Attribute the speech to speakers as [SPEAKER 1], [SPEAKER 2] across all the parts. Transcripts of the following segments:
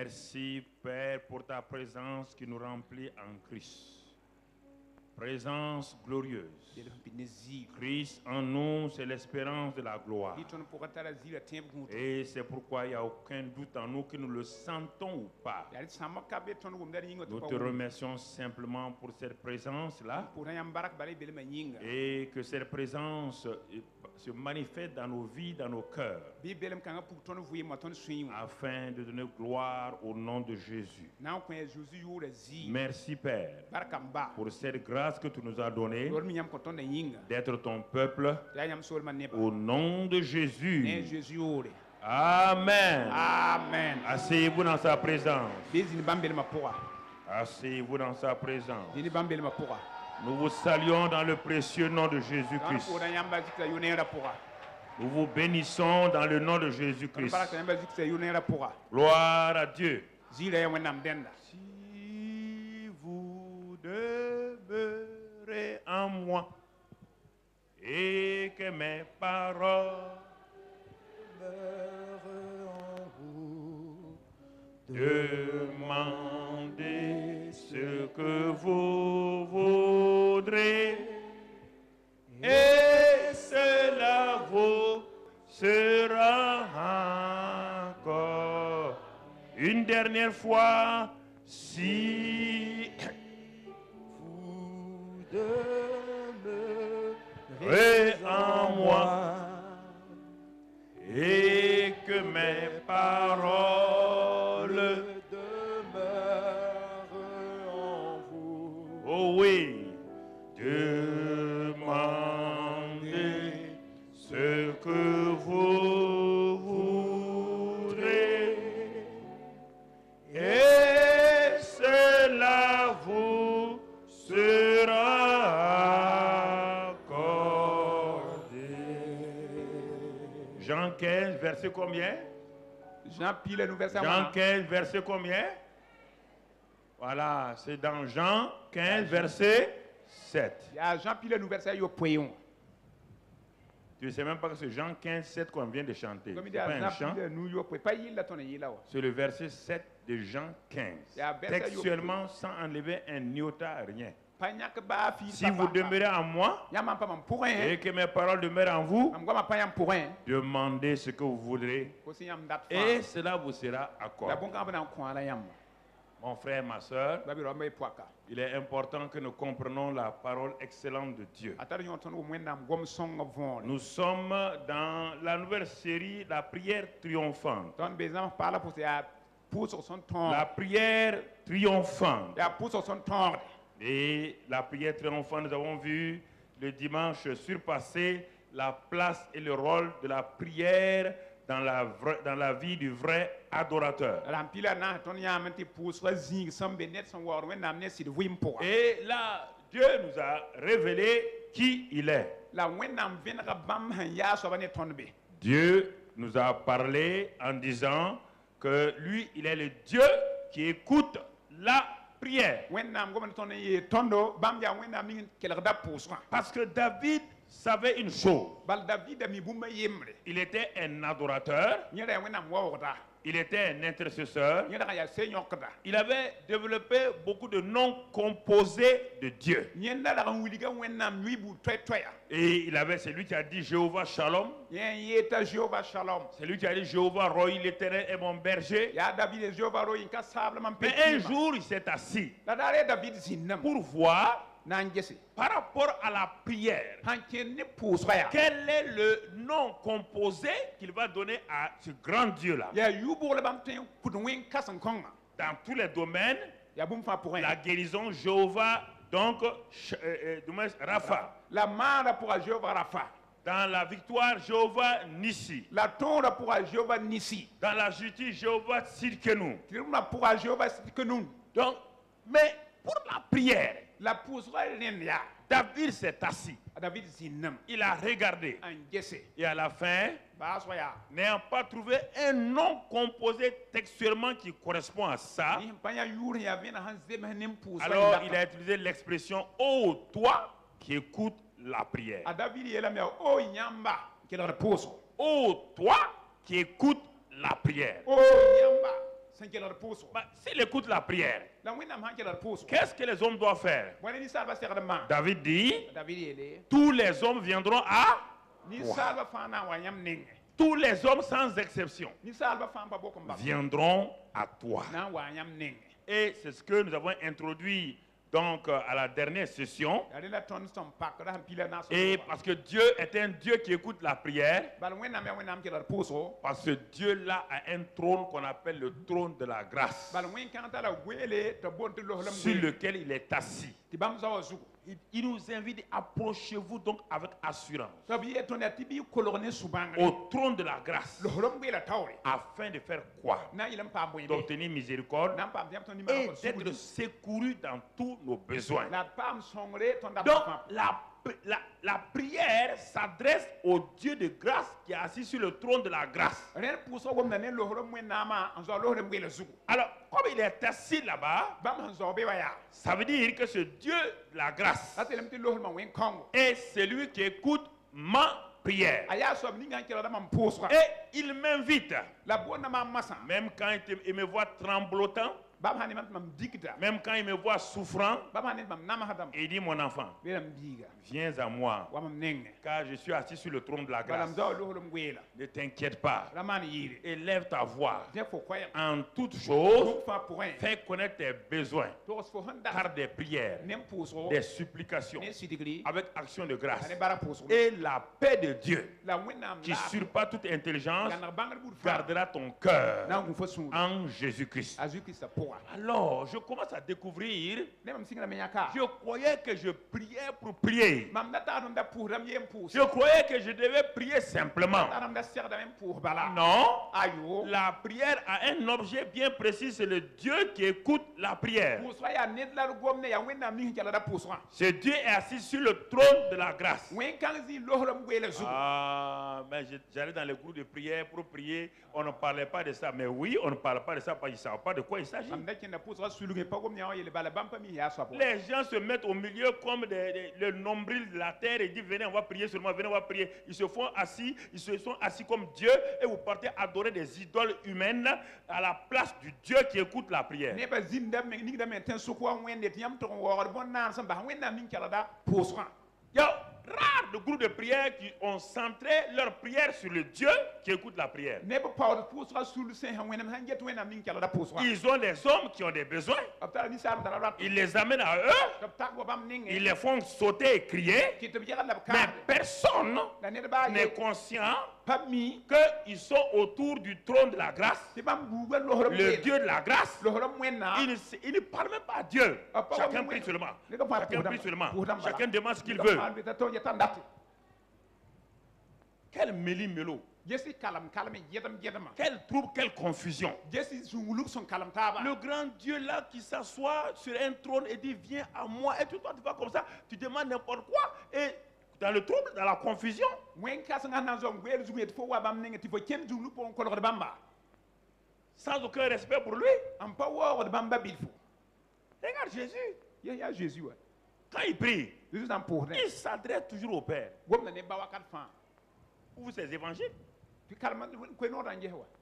[SPEAKER 1] Merci, Père, pour ta présence qui nous remplit en Christ. Présence glorieuse. Christ en nous, c'est l'espérance de la gloire. Et c'est pourquoi il n'y a aucun doute en nous que nous le sentons ou pas. Nous te remercions simplement pour cette présence-là. Et que cette présence se manifeste dans nos vies, dans nos cœurs. Afin de donner gloire au nom de Jésus. Merci, Père, pour cette grâce que tu nous as donnée d'être ton peuple au nom de Jésus. Amen.
[SPEAKER 2] Amen.
[SPEAKER 1] Asseyez-vous dans sa présence. Asseyez-vous dans sa présence. Nous vous saluons dans le précieux nom de Jésus-Christ. Nous vous bénissons dans le nom de Jésus-Christ. Gloire à Dieu. Si vous demeurez en moi et que mes paroles demeurent en vous, demandez ce que vous voudrez et cela vous sera encore. Une dernière fois, si vous demeurez en moi et que mes paroles demeurent en vous. Oh oui, demandez ce que vous voudrez et cela vous sera accordé. Jean 15, verset combien?
[SPEAKER 2] Jean
[SPEAKER 1] 15, verset combien? Voilà, c'est dans Jean 15, verset 7. Tu ne sais même pas que c'est Jean 15, 7 qu'on vient de chanter. C'est pas un chant. C'est le verset 7 de Jean 15. Textuellement, sans enlever un iota, rien. Si vous demeurez en moi et que mes paroles demeurent en vous, demandez ce que vous voudrez et cela vous sera accordé. Mon frère, ma soeur, il est important que nous comprenions la parole excellente de Dieu. Nous sommes dans la nouvelle série, la prière triomphante. La prière triomphante. Et la prière triomphante, nous avons vu le dimanche surpassé la place et le rôle de la prière dans la vie du vrai adorateur. Et là, Dieu nous a révélé qui il est. Dieu nous a parlé en disant que lui, il est le Dieu qui écoute la prière. Parce que David savait une chose. Il était un adorateur. Il était un intercesseur. Il avait développé beaucoup de noms composés de Dieu. Et il avait celui qui a dit Jéhovah Shalom. C'est lui qui a dit Jéhovah Rohi, l'Éternel est mon berger. Mais un jour, il s'est assis pour voir par rapport à la prière, quel est le nom composé qu'il va donner à ce grand Dieu-là. Dans tous les domaines, la guérison, Jéhovah, donc Rapha. Dans la victoire, Jéhovah Nissi. Dans la justice, Jéhovah Sidkenu. Donc, mais pour la prière, David s'est assis. Il a regardé. Et à la fin, n'ayant pas trouvé un nom composé textuellement qui correspond à ça, alors il a utilisé l'expression « Oh, toi qui écoutes la prière ». Oh, toi qui écoutes la prière. s'il écoute la prière, qu'est-ce que les hommes doivent faire? David dit, tous les hommes viendront à toi. Tous les hommes sans exception viendront à toi. Et c'est ce que nous avons introduit donc à la dernière session. Et parce que Dieu est un Dieu qui écoute la prière, parce que Dieu là a un trône qu'on appelle le trône de la grâce, sur lequel il est assis. Il nous invite, approchez-vous donc avec assurance au trône de la grâce, afin de faire quoi? D'obtenir miséricorde et d'être secouru dans tous nos besoins. Donc la prière s'adresse au Dieu de grâce qui est assis sur le trône de la grâce. Alors, comme il est assis là-bas, ça veut dire que ce Dieu de la grâce est celui qui écoute ma prière. Et il m'invite, même quand il me voit tremblotant, même quand il me voit souffrant, il dit: mon enfant, viens à moi, car je suis assis sur le trône de la grâce. Ne t'inquiète pas, élève ta voix. En toute chose, fais connaître tes besoins par des prières, des supplications, avec action de grâce. Et la paix de Dieu, qui surpasse toute intelligence, gardera ton cœur en Jésus-Christ. Alors, je commence à découvrir, je croyais que je priais pour prier. Je croyais que je devais prier simplement. Non, la prière a un objet bien précis, c'est le Dieu qui écoute la prière. Ce Dieu est assis sur le trône de la grâce. Ah, mais j'allais dans les groupes de prière pour prier, on ne parlait pas de ça. Mais oui, on ne parle pas de ça parce qu'ils ne savent pas de quoi il s'agit. Les gens se mettent au milieu comme le nombril de la terre et disent: venez, on va prier seulement, venez, on va prier. Ils se sont assis comme Dieu et vous partez adorer des idoles humaines à la place du Dieu qui écoute la prière. Il y a rare de groupes de prière qui ont centré leur prière sur le Dieu qui écoute la prière. Ils ont des hommes qui ont des besoins. Ils les amènent à eux. Ils les font sauter et crier. Mais personne n'est conscient qu'ils sont autour du trône de la grâce. Le Dieu de la grâce. Il ne parle même pas à Dieu. Chacun prie seulement. Chacun prie seulement. Chacun demande ce qu'il veut. Quel méli-mélo. Quel trouble, quelle confusion. Le grand Dieu là qui s'assoit sur un trône et dit: viens à moi. Et toi tu vas comme ça, tu demandes n'importe quoi. Et dans le trouble, dans la confusion, sans aucun respect pour lui. Regarde Jésus. Quand il prie, il s'adresse toujours au Père. Ou ses évangiles.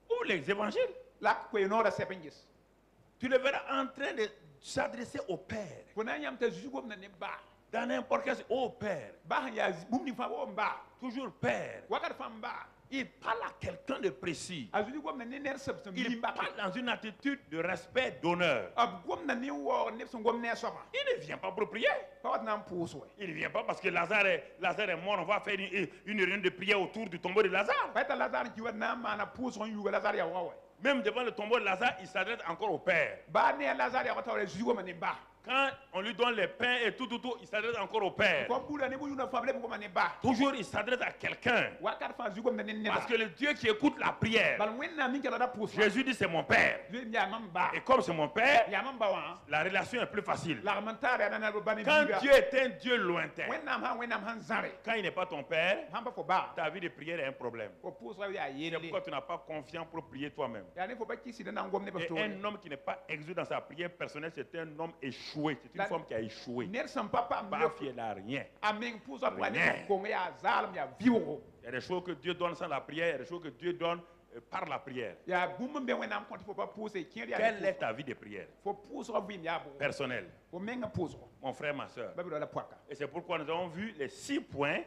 [SPEAKER 1] Ou les évangiles. Tu le verras en train de s'adresser au Père. Dans n'importe quel... Oh Père. Toujours Père. Il parle à quelqu'un de précis. Il parle dans une attitude de respect, d'honneur. Il ne vient pas pour prier. Il ne vient pas parce que Lazare est mort. On va faire une réunion de prière autour du tombeau de Lazare. Même devant le tombeau de Lazare, il s'adresse encore au Père. Quand on lui donne les pains et tout, il s'adresse encore au Père. Toujours il s'adresse à quelqu'un. Parce que le Dieu qui écoute la prière, Jésus dit: c'est mon Père. Et comme c'est mon Père, la relation est plus facile. Quand Dieu est un Dieu lointain, quand il n'est pas ton Père, ta vie de prière est un problème. C'est pourquoi tu n'as pas confiance pour prier toi-même. Et un homme qui n'est pas exaucé dans sa prière personnelle, c'est un homme échoué. C'est une femme qui a échoué. Pas fier à rien. Il y a des choses que Dieu donne sans la prière, il y a des choses que Dieu donne par la prière. Quelle est ta vie de prière personnelle? Mon frère, ma soeur. Et c'est pourquoi nous avons vu les 6 points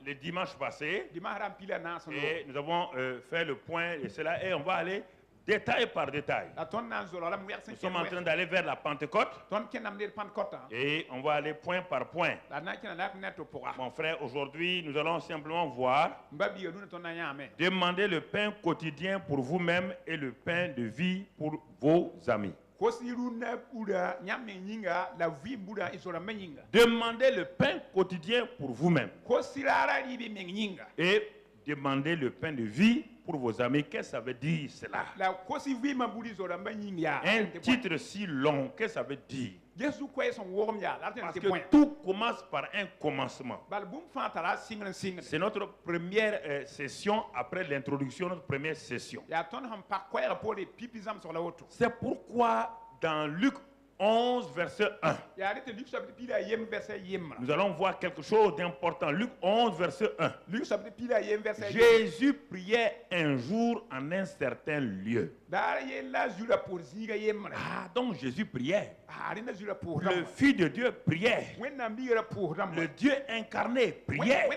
[SPEAKER 1] le dimanche passé. Et nous avons fait le point de cela et on va aller détail par détail. Nous sommes en train d'aller vers la Pentecôte. Et on va aller point par point. Mon frère, aujourd'hui, nous allons simplement voir demander le pain quotidien pour vous-même et le pain de vie pour vos amis. Demandez le pain quotidien pour vous-même. Et demandez le pain de vie pour vos amis. Qu'est-ce que ça veut dire cela? Un titre si long, qu'est-ce que ça veut dire? Parce que tout commence par un commencement. C'est notre première session après l'introduction, notre première session. C'est pourquoi dans Luc 11, verset 1, nous allons voir quelque chose d'important. Luc 11, verset 1. Jésus priait un jour en un certain lieu. Ah, donc Jésus priait. Le Fils de Dieu priait. Le Dieu incarné priait.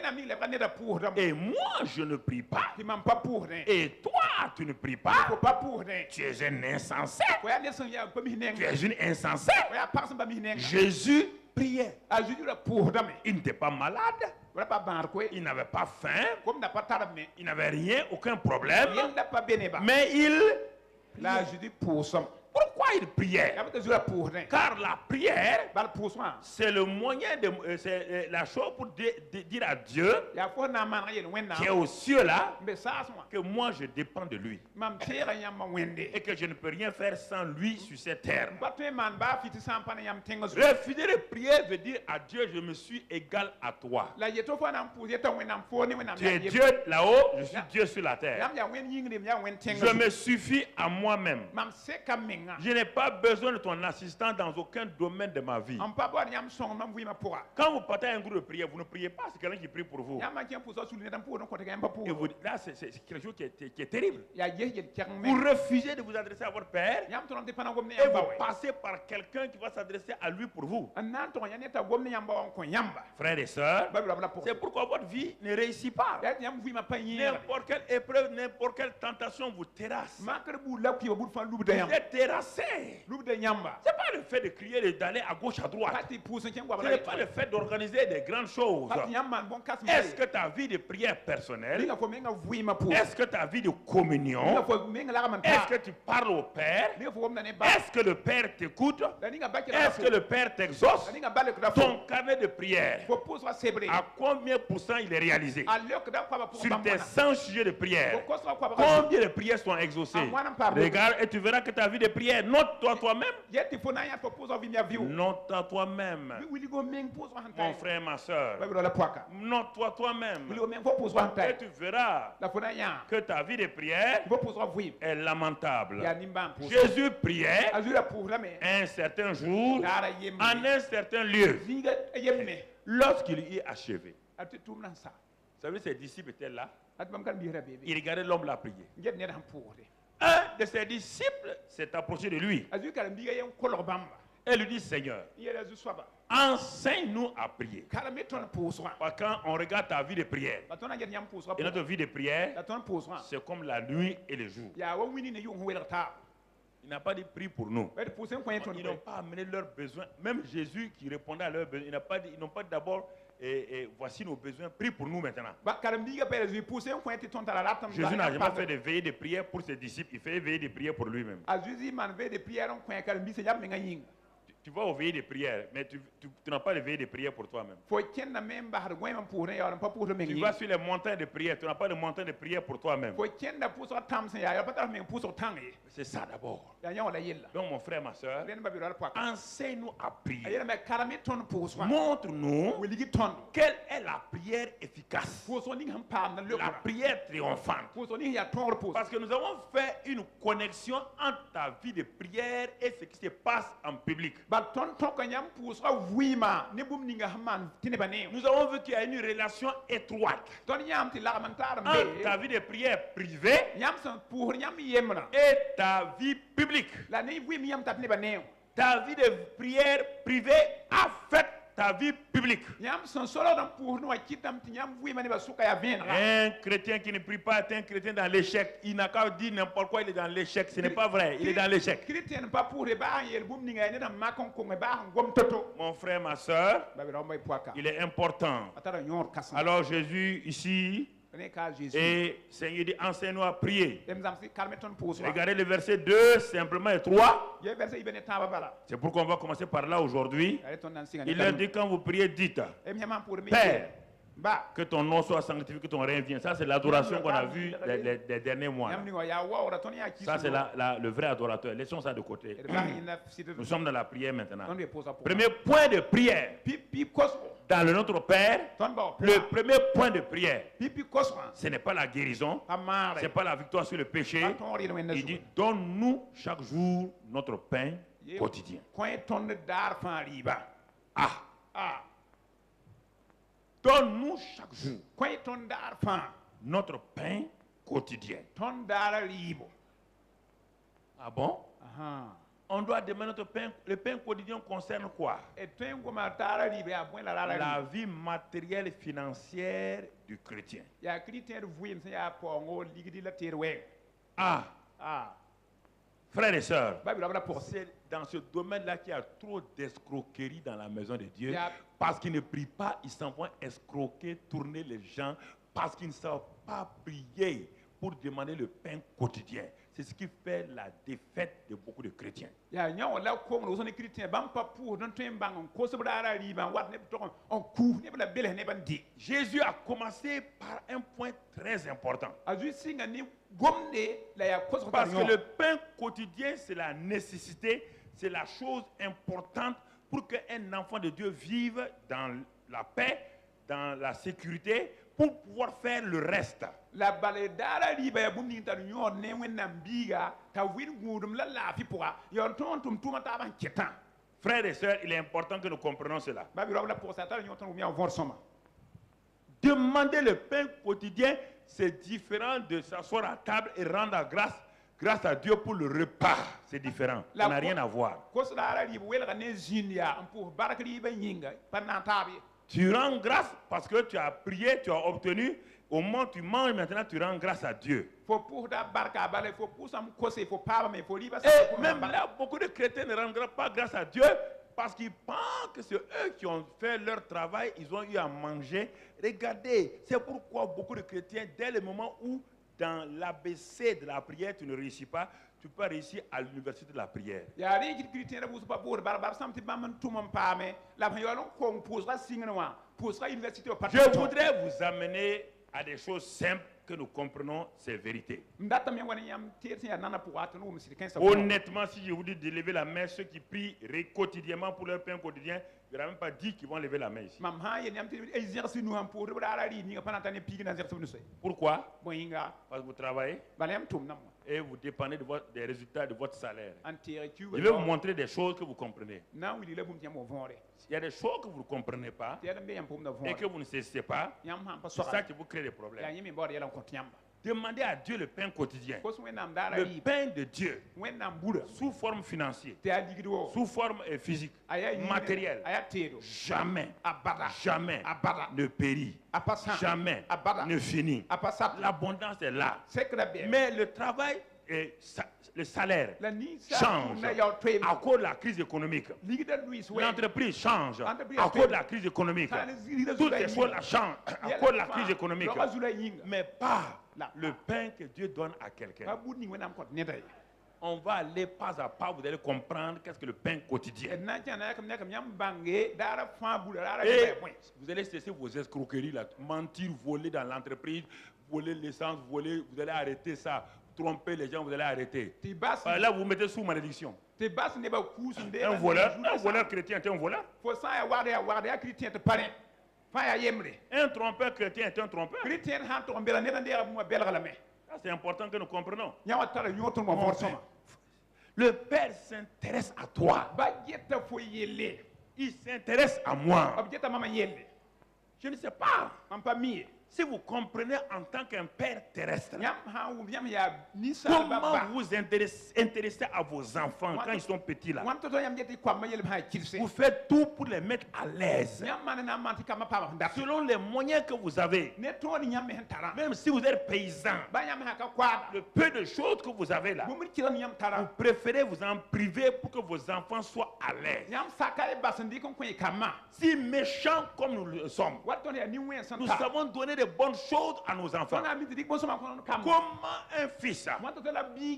[SPEAKER 1] Et moi, je ne prie pas. Et toi, tu ne pries pas. Tu es un insensé. Tu es une insensée. Jésus priait. Il n'était pas malade. Il n'avait pas faim. Il n'avait rien, aucun problème. Mais il... Pourquoi il priait? Car la prière, c'est le moyen, c'est la chose pour dire à Dieu qui est aux cieux là, que moi je dépends de lui. Et que je ne peux rien faire sans lui sur cette terre. Refuser de prier veut dire à Dieu, je me suis égal à toi. Tu es Dieu là-haut, je suis Dieu sur la terre. Je me suffis à moi-même. Je n'ai pas besoin de ton assistant dans aucun domaine de ma vie. Quand vous partez à un groupe de prière, vous ne priez pas, c'est quelqu'un qui prie pour vous. Et vous, là, c'est quelque chose qui est terrible. Vous refusez de vous adresser à votre père et vous passez par quelqu'un qui va s'adresser à lui pour vous. Frères et sœurs, c'est pourquoi votre vie ne réussit pas. N'importe quelle épreuve, n'importe quelle tentation vous terrasse. Vous êtes terrassé. C'est pas le fait de crier, d'aller à gauche, à droite. Ce n'est pas le fait d'organiser des grandes choses. Est-ce que ta vie de prière personnelle, est-ce que ta vie de communion, est-ce que tu parles au Père, est-ce que le Père t'écoute, est-ce que le Père t'exauce? Ton carnet de prière, à combien % il est réalisé? Sur tes 100 sujets de prière, combien de prières sont exaucées? Regarde et tu verras que ta vie de prière, note-toi toi-même. Note-toi toi-même. Mon frère, ma soeur, note-toi toi-même. Et tu verras que ta vie de prière est lamentable. Jésus priait un certain jour, en un certain lieu. Lorsqu'il y est achevé, vous savez, ses disciples étaient là. Ils regardaient l'homme là prier. Un de ses disciples s'est approché de lui et lui dit: Seigneur, enseigne-nous à prier. Quand on regarde ta vie de prière, et notre vie de prière, c'est comme la nuit et le jour. Il n'a pas dit prie pour nous. Ils n'ont pas amené leurs besoins. Même Jésus qui répondait à leurs besoins, ils n'ont pas dit d'abord: voici nos besoins, prie pour nous maintenant. Jésus n'a jamais fait de veillée de prière pour ses disciples, il fait veillée de prière pour lui-même. Tu vas au veillée de prière, mais tu n'as pas de veillée de prière pour toi-même. Tu vas sur les montagnes de prière, tu n'as pas de montagne de prière pour toi-même. C'est ça d'abord. Donc mon frère, ma soeur, enseigne-nous à prier. Montre-nous quelle est la prière efficace, la prière triomphante. Parce que nous avons fait une connexion entre ta vie de prière et ce qui se passe en public. Nous avons vu qu'il y a une relation étroite entre ta vie de prière privée et ta vie publique. Ta vie de prière privée affecte ta vie publique. Un chrétien qui ne prie pas est un chrétien dans l'échec. Il n'a qu'à dire n'importe quoi, il est dans l'échec. Ce n'est pas vrai, il est dans l'échec. Mon frère, ma soeur, il est important. Alors Jésus ici, et Seigneur dit, enseigne-nous à prier. Regardez le verset 2, simplement, et 3. C'est pourquoi on va commencer par là aujourd'hui. Il leur dit, quand vous priez, dites, Père, que ton nom soit sanctifié, que ton règne vienne. Ça, c'est l'adoration qu'on a vue les derniers mois. Ça, c'est le vrai adorateur. Laissons ça de côté. Nous sommes dans la prière maintenant. Premier point de prière. Dans le Notre Père, le premier point de prière, ce n'est pas la guérison, ce n'est pas la victoire sur le péché. Il dit, donne-nous chaque jour notre pain quotidien. Donne-nous chaque jour notre pain quotidien. Ah bon? On doit demander notre pain. Le pain quotidien concerne quoi? La vie matérielle et financière du chrétien. Frères et sœurs, c'est dans ce domaine-là qu'il y a trop d'escroquerie dans la maison de Dieu. Parce qu'ils ne prient pas, ils s'en vont escroquer, tourner les gens, parce qu'ils ne savent pas prier pour demander le pain quotidien. C'est ce qui fait la défaite de beaucoup de chrétiens. Jésus a commencé par un point très important. Parce que le pain quotidien, c'est la nécessité, c'est la chose importante pour qu'un enfant de Dieu vive dans la paix, dans la sécurité, pour pouvoir faire le reste. Frères et sœurs, il est important que nous comprenions cela. Demander le pain quotidien, c'est différent de s'asseoir à table et rendre grâce à Dieu pour le repas. C'est différent. Ça n'a rien à voir. Tu rends grâce parce que tu as prié, tu as obtenu. Au moment où tu manges, maintenant tu rends grâce à Dieu. Et même là, beaucoup de chrétiens ne rendront pas grâce à Dieu parce qu'ils pensent que c'est eux qui ont fait leur travail, ils ont eu à manger. Regardez, c'est pourquoi beaucoup de chrétiens, dès le moment où dans l'ABC de la prière, tu ne réussis pas, tu peux réussir à l'université de la prière. Je voudrais vous amener à des choses simples que nous comprenons ces vérités. Honnêtement, si je vous dis de lever la main, ceux qui prient quotidiennement pour leur pain quotidien, il n'y aura même pas dit qu'ils vont lever la main ici. Pourquoi? Parce que vous travaillez et vous dépendez des résultats de votre salaire. Je vais vous montrer des choses que vous comprenez. Il y a des choses que vous ne comprenez pas et que vous ne cessez pas. C'est ça qui vous crée des problèmes. Demandez à Dieu le pain quotidien. Le pain de Dieu, sous forme financière, sous forme physique, matérielle, jamais ne périt, jamais ne finit. L'abondance est là. Mais le travail, le salaire change à cause de la crise économique. L'entreprise change à cause de la crise économique. Toutes les choses changent à cause de la crise économique. Mais pas le pain que Dieu donne à quelqu'un. On va aller pas à pas, vous allez comprendre qu'est-ce que le pain quotidien. Et vous allez cesser vos escroqueries, là, mentir, voler dans l'entreprise, voler l'essence, voler, vous allez arrêter ça. Tromper les gens, vous allez arrêter. Là, vous vous mettez sous malédiction. Un voleur chrétien est un voleur. Un trompeur chrétien est un trompeur. C'est important que nous comprenions. Le Père s'intéresse à toi. Il s'intéresse à moi. Je ne sais pas. Si vous comprenez en tant qu'un père terrestre, comment vous intéressez à vos enfants quand ils sont petits là? Vous faites tout pour les mettre à l'aise. Selon les moyens que vous avez. Même si vous êtes paysan, le peu de choses que vous avez là, vous préférez vous en priver pour que vos enfants soient à l'aise. Si méchants comme nous le sommes, nous savons donner de bonnes choses à nos enfants. Comment un fils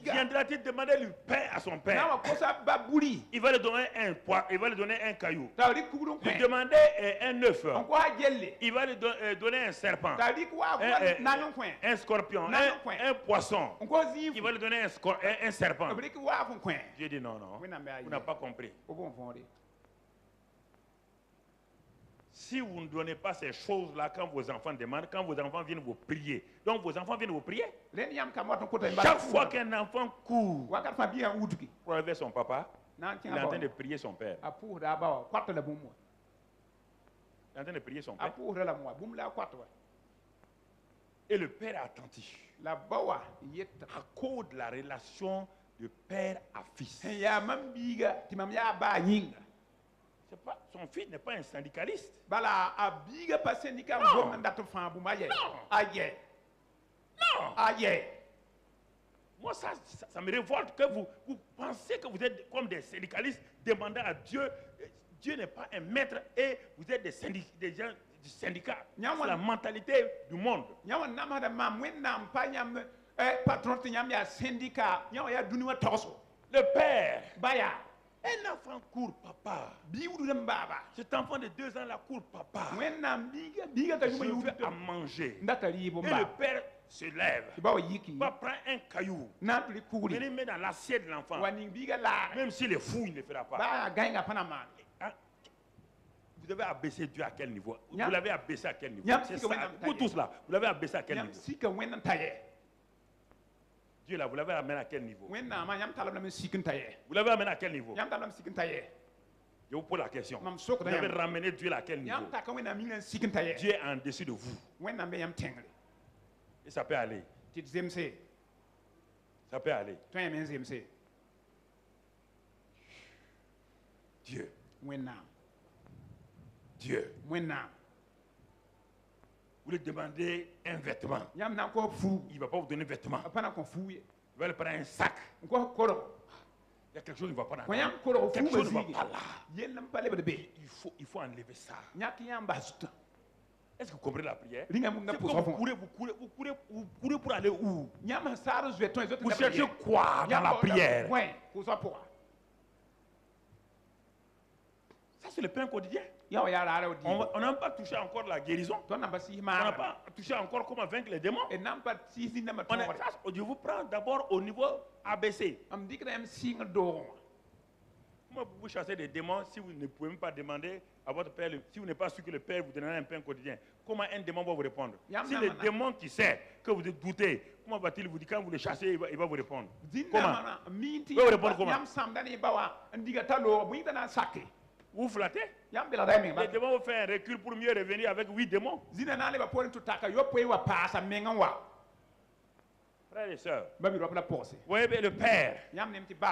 [SPEAKER 1] viendra-t-il demander du pain à son père? Il va lui donner un caillou. Lui demander un œuf. Il va lui donner un serpent, un scorpion, un poisson. Il va lui donner un serpent. Dieu dit non, vous n'avez pas compris. Si vous ne donnez pas ces choses-là quand vos enfants demandent, quand vos enfants viennent vous prier, donc vos enfants viennent vous prier. Chaque fois qu'un enfant court pour enlever son papa, il est en train de prier son père. Il est en train de prier son père. Et le père est attentif. À cause de la relation de père à fils. Pas, son fils n'est pas un syndicaliste. Non. Moi, ça me révolte que vous pensez que vous êtes comme des syndicalistes demandant à Dieu. Dieu n'est pas un maître et vous êtes des gens du syndicat. C'est la mentalité du monde. Le père. Un enfant court, papa. Cet enfant de 2 ans là court, papa. Je veux à manger. Et le père se lève. Il va prendre un caillou. Il le met dans l'assiette de l'enfant. Même s'il est fou, il ne le fera pas. Vous devez abaisser Dieu à quel niveau? Vous l'avez abaissé à quel niveau? C'est ça. Vous tous là, vous l'avez abaissé à quel niveau? Dieu là, vous l'avez amené à quel niveau? Vous l'avez amené à quel niveau? Je vous pose la question. Vous avez ramené Dieu là à quel niveau? Dieu est en dessus de vous. Et ça peut aller. Ça peut aller. Dieu. Dieu. Vous lui demandez un vêtement. Il ne va pas vous donner un vêtement. Il va lui prendre un sac. Il y a quelque chose qui ne va pas dans quelque chose ne va pas là. Il faut enlever ça. Est-ce que vous comprenez la prière? Vous courez pour aller où? Vous cherchez quoi dans la prière? Ça, c'est le pain quotidien. On n'a pas touché encore la guérison. On n'a pas touché encore comment vaincre les démons. Je vous prends d'abord au niveau ABC. Comment vous chassez des démons si vous ne pouvez même pas demander à votre père, si vous n'êtes pas sûr que le père vous donnera un pain quotidien? Comment un démon va vous répondre? Si le démon qui sait que vous êtes douté, comment va-t-il vous dire quand vous le chassez, il va vous répondre? Comment? Il va vous répondre comment? Vous flattez? Les démons vont faire un recul pour mieux revenir avec 8 démons. Frères et sœurs, vous voyez, le Père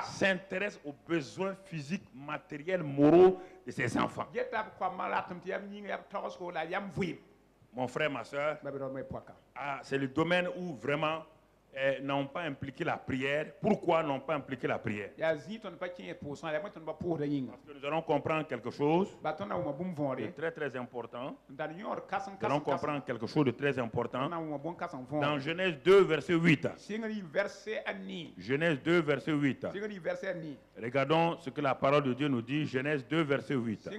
[SPEAKER 1] s'intéresse aux besoins physiques, matériels, moraux de ses enfants. Mon frère, ma sœur, c'est le domaine où vraiment n'ont pas impliqué la prière. Pourquoi n'ont pas impliqué la prière? Parce que nous allons comprendre quelque chose de très très important. Nous allons comprendre quelque chose de très important dans Genèse 2 verset 8. Genèse 2 verset 8. Regardons ce que la parole de Dieu nous dit. Genèse 2 verset 8.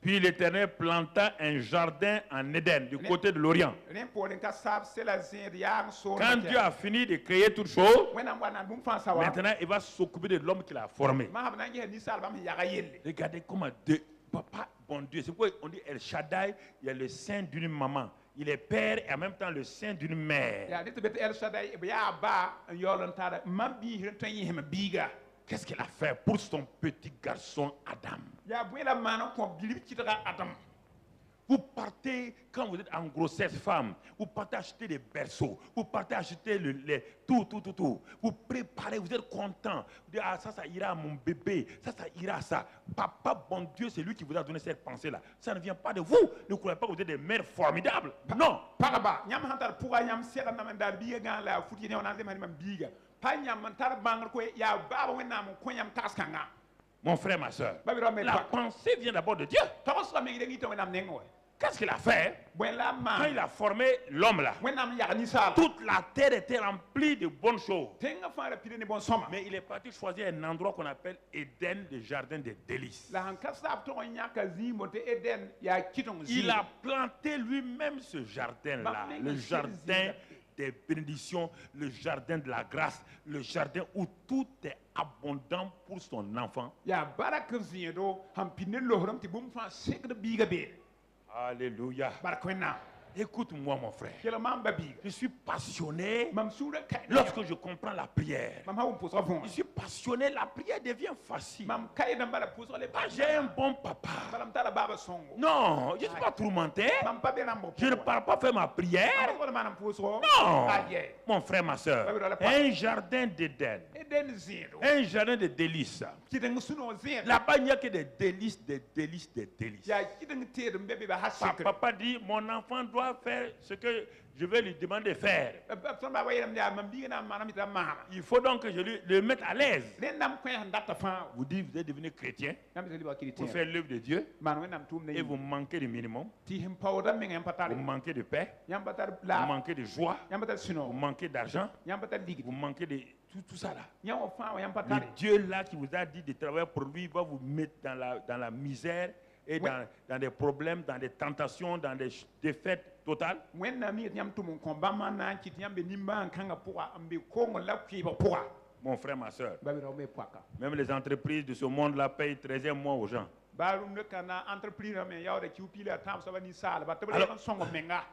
[SPEAKER 1] Puis l'Éternel planta un jardin en Éden, du côté de l'Orient. Quand Dieu a fini de créer toutes choses, maintenant il va s'occuper de l'homme qu'il a formé. Regardez comment Papa, bon Dieu, c'est pourquoi on dit El Shaddai, il y a le sein d'une maman. Il est père et en même temps le sein d'une mère. Qu'est-ce qu'il a fait pour son petit garçon Adam? Vous partez, quand vous êtes en grossesse femme, vous partez acheter des berceaux, vous partez acheter tout. Vous préparez, vous êtes content. Vous dites, ah, ça ira à mon bébé, ça ira à ça. Papa, bon Dieu, c'est lui qui vous a donné cette pensée-là. Ça ne vient pas de vous. Ne croyez pas que vous êtes des mères formidables. Non. Mon frère, ma soeur, la pensée vient d'abord de Dieu. Qu'est-ce qu'il a fait quand il a formé l'homme là? Toute la terre était remplie de bonnes choses. Mais il est parti choisir un endroit qu'on appelle Éden, le jardin des délices. Il a planté lui-même ce jardin-là, le jardin des bénédictions, le jardin de la grâce, le jardin où tout est abondant pour son enfant. Alléluia. Écoute-moi, mon frère. Je suis passionné lorsque je comprends la prière. Je suis passionné, la prière devient facile. J'ai un bon papa. Non, je ne suis pas tourmenté. Je ne parle pas faire ma prière. Non, mon frère, ma soeur. Un jardin d'Éden. Un jardin de délices. Là-bas, il n'y a que des délices, des délices, des délices. Papa dit, mon enfant doit faire ce que je vais lui demander de faire. Il faut donc que je le mette à l'aise. Vous dites, vous êtes devenu chrétien pour faire l'œuvre de Dieu et vous manquez du minimum. Vous manquez de paix, vous manquez de joie, vous manquez d'argent, vous manquez de tout ça là. Le Dieu là qui vous a dit de travailler pour lui va vous mettre dans la misère et dans des problèmes, dans des tentations, dans des défaites totales. Mon frère, ma soeur, même les entreprises de ce monde-là payent 13e mois aux gens. Alors,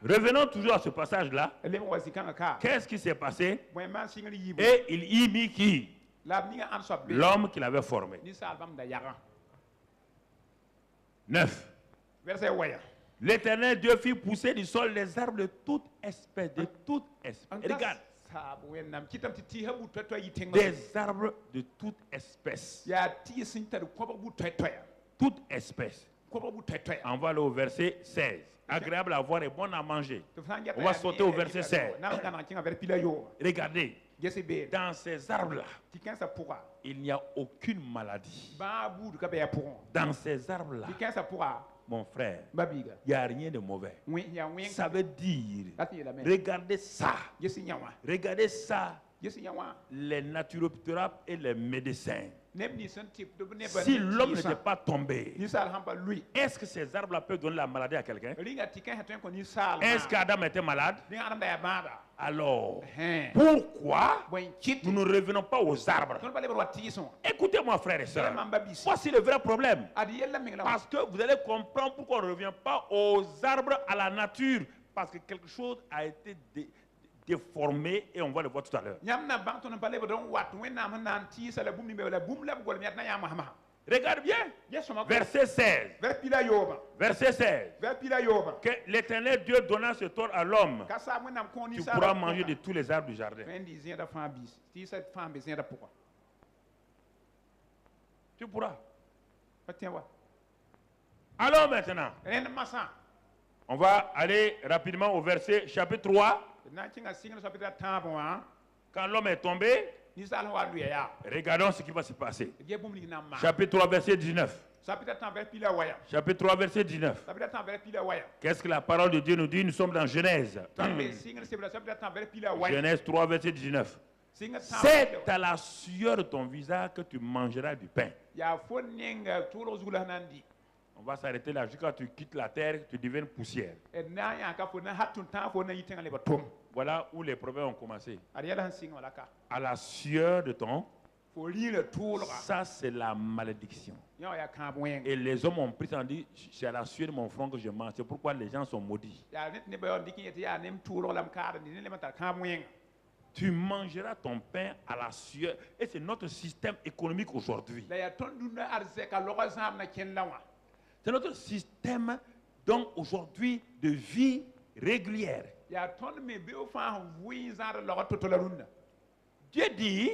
[SPEAKER 1] revenons toujours à ce passage-là. Qu'est-ce qui s'est passé? Et il y mit qui? L'homme qu'il avait formé. 9. L'Éternel Dieu fit pousser du sol les arbres de toute espèce, de toute espèce. Regarde. Des arbres de toute espèce. Toute espèce. On va aller au verset 16. Agréable à voir et bon à manger. On va sauter au verset 16. Regardez. Dans ces arbres-là, il n'y a aucune maladie. Dans ces arbres-là, mon frère, il n'y a rien de mauvais. Ça veut dire, regardez ça. Regardez ça. Les naturopathes et les médecins. Si l'homme n'était pas tombé, est-ce que ces arbres-là peuvent donner la maladie à quelqu'un? Est-ce qu'Adam était malade? Alors, pourquoi nous ne revenons pas aux arbres? Écoutez-moi, frères et sœurs. Voici le vrai problème. Parce que vous allez comprendre pourquoi on ne revient pas aux arbres, à la nature. Parce que quelque chose a été déformé et on va le voir tout à l'heure. Regarde bien. Verset 16. Verset 16. Que l'Éternel Dieu donna ce tort à l'homme. Tu pourras manger de tous les arbres du jardin. Tu pourras. Alors maintenant, on va aller rapidement au verset chapitre 3. Quand l'homme est tombé, regardons ce qui va se passer. Chapitre 3, verset 19. Chapitre 3, verset 19. Qu'est-ce que la parole de Dieu nous dit? Nous sommes dans Genèse. Genèse 3, verset 19. C'est à la sueur de ton visage que tu mangeras du pain. On va s'arrêter là. Jusqu'à tu quittes la terre, tu deviens poussière. Voilà où les problèmes ont commencé. À la sueur de ton Ça, c'est la malédiction. Et les hommes ont pris ça et dit, c'est à la sueur de mon front que je mange. C'est pourquoi les gens sont maudits. Tu mangeras ton pain à la sueur. Et c'est notre système économique aujourd'hui. C'est notre système, donc, aujourd'hui, de vie régulière. Dieu dit,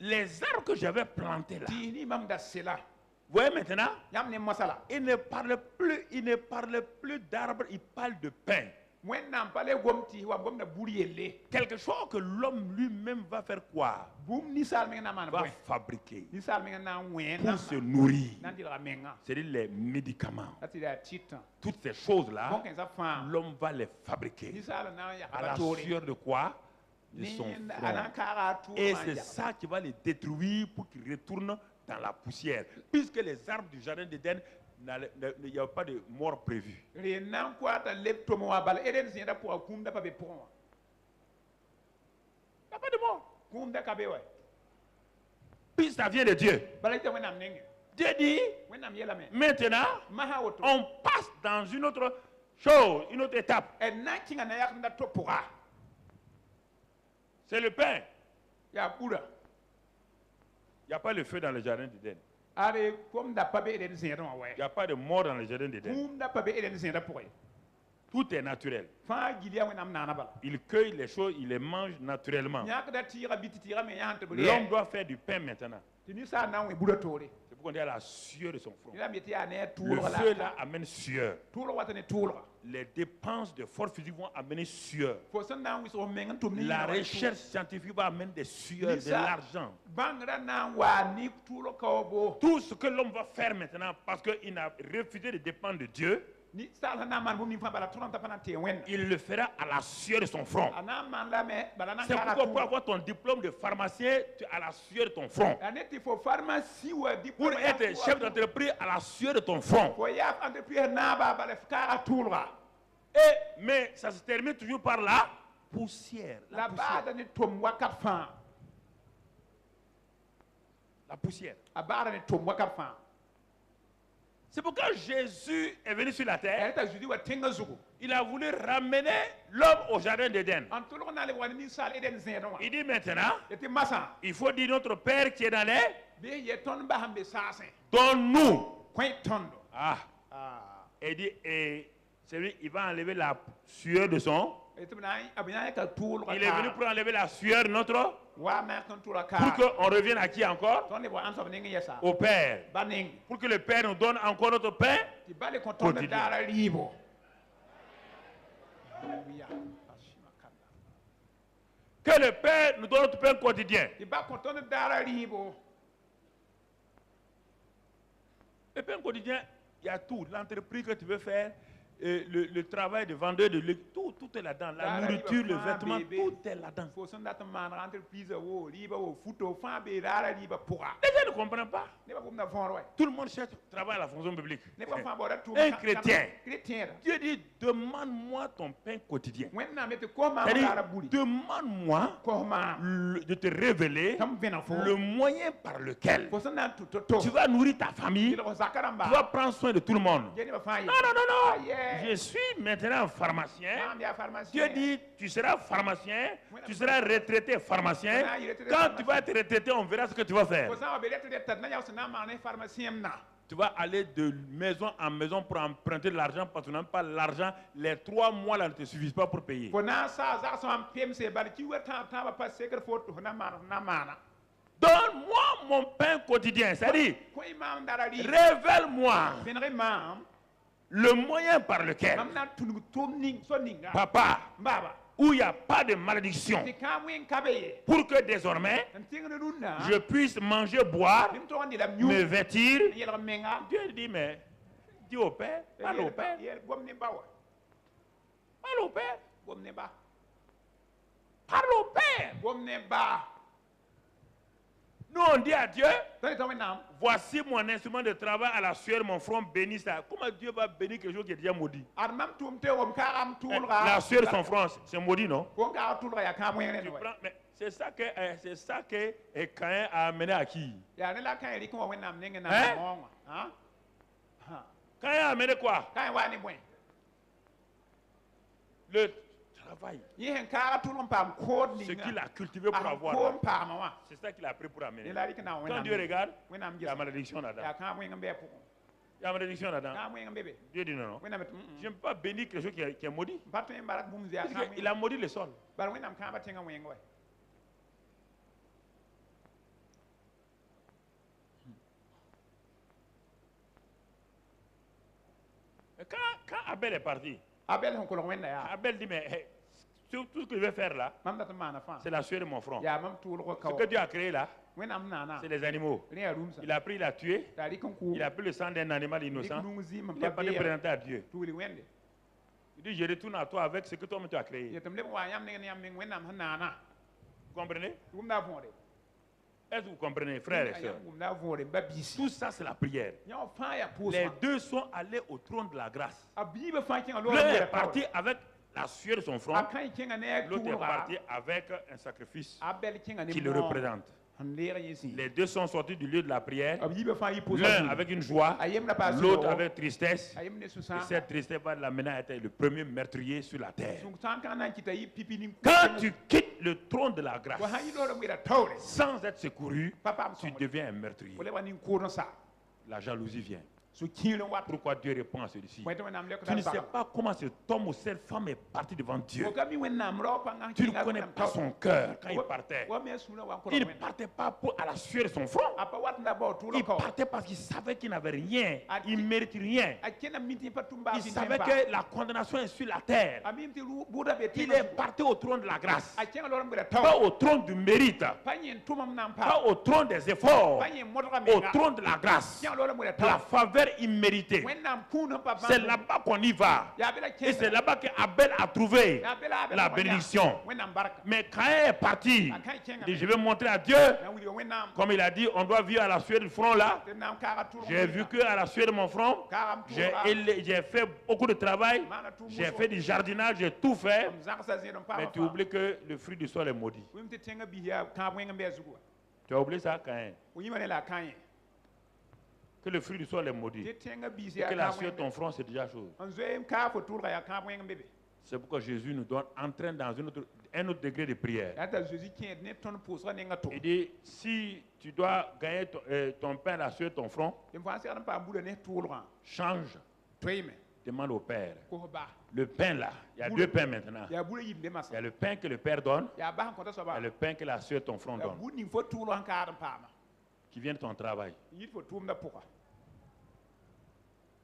[SPEAKER 1] les arbres que j'avais plantés là, vous voyez maintenant, il ne parle plus d'arbres, il parle de pain. Quelque chose que l'homme lui-même va faire quoi? Va fabriquer pour se nourrir. C'est-à-dire les médicaments. Toutes ces choses-là, l'homme va les fabriquer. À la sueur de quoi? De son front. Et c'est ça qui va les détruire pour qu'ils retournent dans la poussière. Puisque les arbres du jardin d'Éden, il n'y a pas de mort prévue. Il n'y a pas de mort. Puis ça vient de Dieu. Dieu dit, maintenant, on passe dans une autre chose, une autre étape. C'est le pain. Il n'y a pas le feu dans le jardin d'Éden. Il n'y a pas de mort dans le jardin d'Éden. Tout est naturel. Il cueille les choses, il les mange naturellement. L'homme doit faire du pain maintenant. C'est pourquoi on dit à la sueur de son front. Le feu là amène sueur. Les dépenses de force physique vont amener sueur. La recherche scientifique va amener des sueurs, de l'argent. Tout ce que l'homme va faire maintenant, parce qu'il a refusé de dépendre de Dieu, il le fera à la sueur de son front. C'est pourquoi pour avoir ton diplôme de pharmacien, tu as la sueur de ton front. Pour être chef d'entreprise, à la sueur de ton front. Mais ça se termine toujours par la poussière. La poussière. C'est pourquoi Jésus est venu sur la terre. Il a voulu ramener l'homme au jardin d'Éden. Il dit maintenant, il faut dire notre Père qui est dans les, donne-nous. Et dit, c'est lui, il va enlever la sueur de son. Il est venu pour enlever la sueur de notre. Pour qu'on revienne à qui encore? Au Père. Pour que le Père nous donne encore notre pain quotidien. Que le Père nous donne notre pain quotidien. Le pain quotidien, il y a tout. L'entreprise que tu veux faire, le travail de vendeur de luxe, tout est là-dedans. La nourriture, le vêtement, tout est là-dedans. Les gens ne comprennent pas. Tout le monde cherche travail à la fonction publique. Un chrétien, Dieu dit, demande-moi ton pain quotidien. Demande-moi de te révéler le moyen par lequel tu vas nourrir ta famille, tu vas prendre soin de tout le monde. Non. Je suis maintenant pharmacien. Dieu dit, tu seras pharmacien, tu seras retraité pharmacien. Quand tu vas être retraité, on verra ce que tu vas faire. Tu vas aller de maison en maison pour emprunter de l'argent parce que tu n'as pas l'argent. Les 3 mois là ne te suffisent pas pour payer. Donne-moi mon pain quotidien. C'est-à-dire, révèle-moi le moyen par lequel, papa, où il n'y a pas de malédiction, pour que désormais, je puisse manger, boire, me vêtir. Dieu dit, mais, dis au Père, parle au Père. Parle au Père. Parle au Père. Nous on dit à Dieu, voici mon instrument de travail à la sueur, mon front béni ça. Comment Dieu va bénir quelque chose qui est déjà maudit? La sueur de son front, c'est maudit, non? Tu prends, mais c'est ça que Caïn a amené à qui? Caïn a amené quoi? Le travail. Ce qu'il a cultivé pour avoir. C'est ça qu'il a pris pour amener. Quand Dieu regarde, il y a malédiction là-dedans. Il y a malédiction là-dedans. Dieu dit non. Je n'aime pas bénir quelque chose qui est maudit. Il a maudit le sol. Quand Abel est parti, Abel dit, mais tout ce que je vais faire là, c'est la sueur de mon front. Ce que Dieu a créé là, c'est les animaux. Il a pris, il a tué, il a pris le sang d'un animal innocent, il n'a pas présenté à Dieu. Il dit, je retourne à toi avec ce que toi-même tu as créé. Vous comprenez? Est-ce que vous comprenez, frères et sœurs? Tout ça, c'est la prière. Les deux sont allés au trône de la grâce. L'un est parti avec la sueur de son front. L'autre est parti avec un sacrifice qui le représente. Les deux sont sortis du lieu de la prière. L'un avec une joie, l'autre avec tristesse. Et cette tristesse va l'amener à être le premier meurtrier sur la terre. Quand tu quittes le trône de la grâce sans être secouru, tu deviens un meurtrier. La jalousie vient. Pourquoi Dieu répond à celui-ci? Tu ne sais pas comment cet homme ou cette femme est parti devant Dieu. Tu ne connais pas son cœur quand il partait. Il ne partait pas à la sueur de son front. Il partait parce qu'il savait qu'il n'avait rien. Il ne mérite rien. Il savait que la condamnation est sur la terre. Il est parti au trône de la grâce. Pas au trône du mérite. Pas au trône des efforts. Au trône de la grâce. La faveur imméritée. C'est là-bas qu'on y va. Et c'est là-bas qu'Abel a trouvé la bénédiction. Mais quand il est parti, il dit, je vais montrer à Dieu, comme il a dit, on doit vivre à la sueur du front là. J'ai vu qu'à la sueur de mon front, j'ai fait beaucoup de travail, j'ai fait du jardinage, j'ai tout fait. Mais tu oublies que le fruit du sol est maudit. Tu as oublié ça, Caïn? Que le fruit du sol est maudit. Et que la sueur de ton front, c'est déjà chose. C'est pourquoi Jésus nous donne, entraîne dans un autre degré de prière. Il dit, si tu dois gagner ton pain à la sueur de ton front, change. Demande au Père. Le pain là, il y a deux pains maintenant. Il y a le pain que le Père donne, il y a le pain que la sueur de ton front donne. Qui vient de ton travail.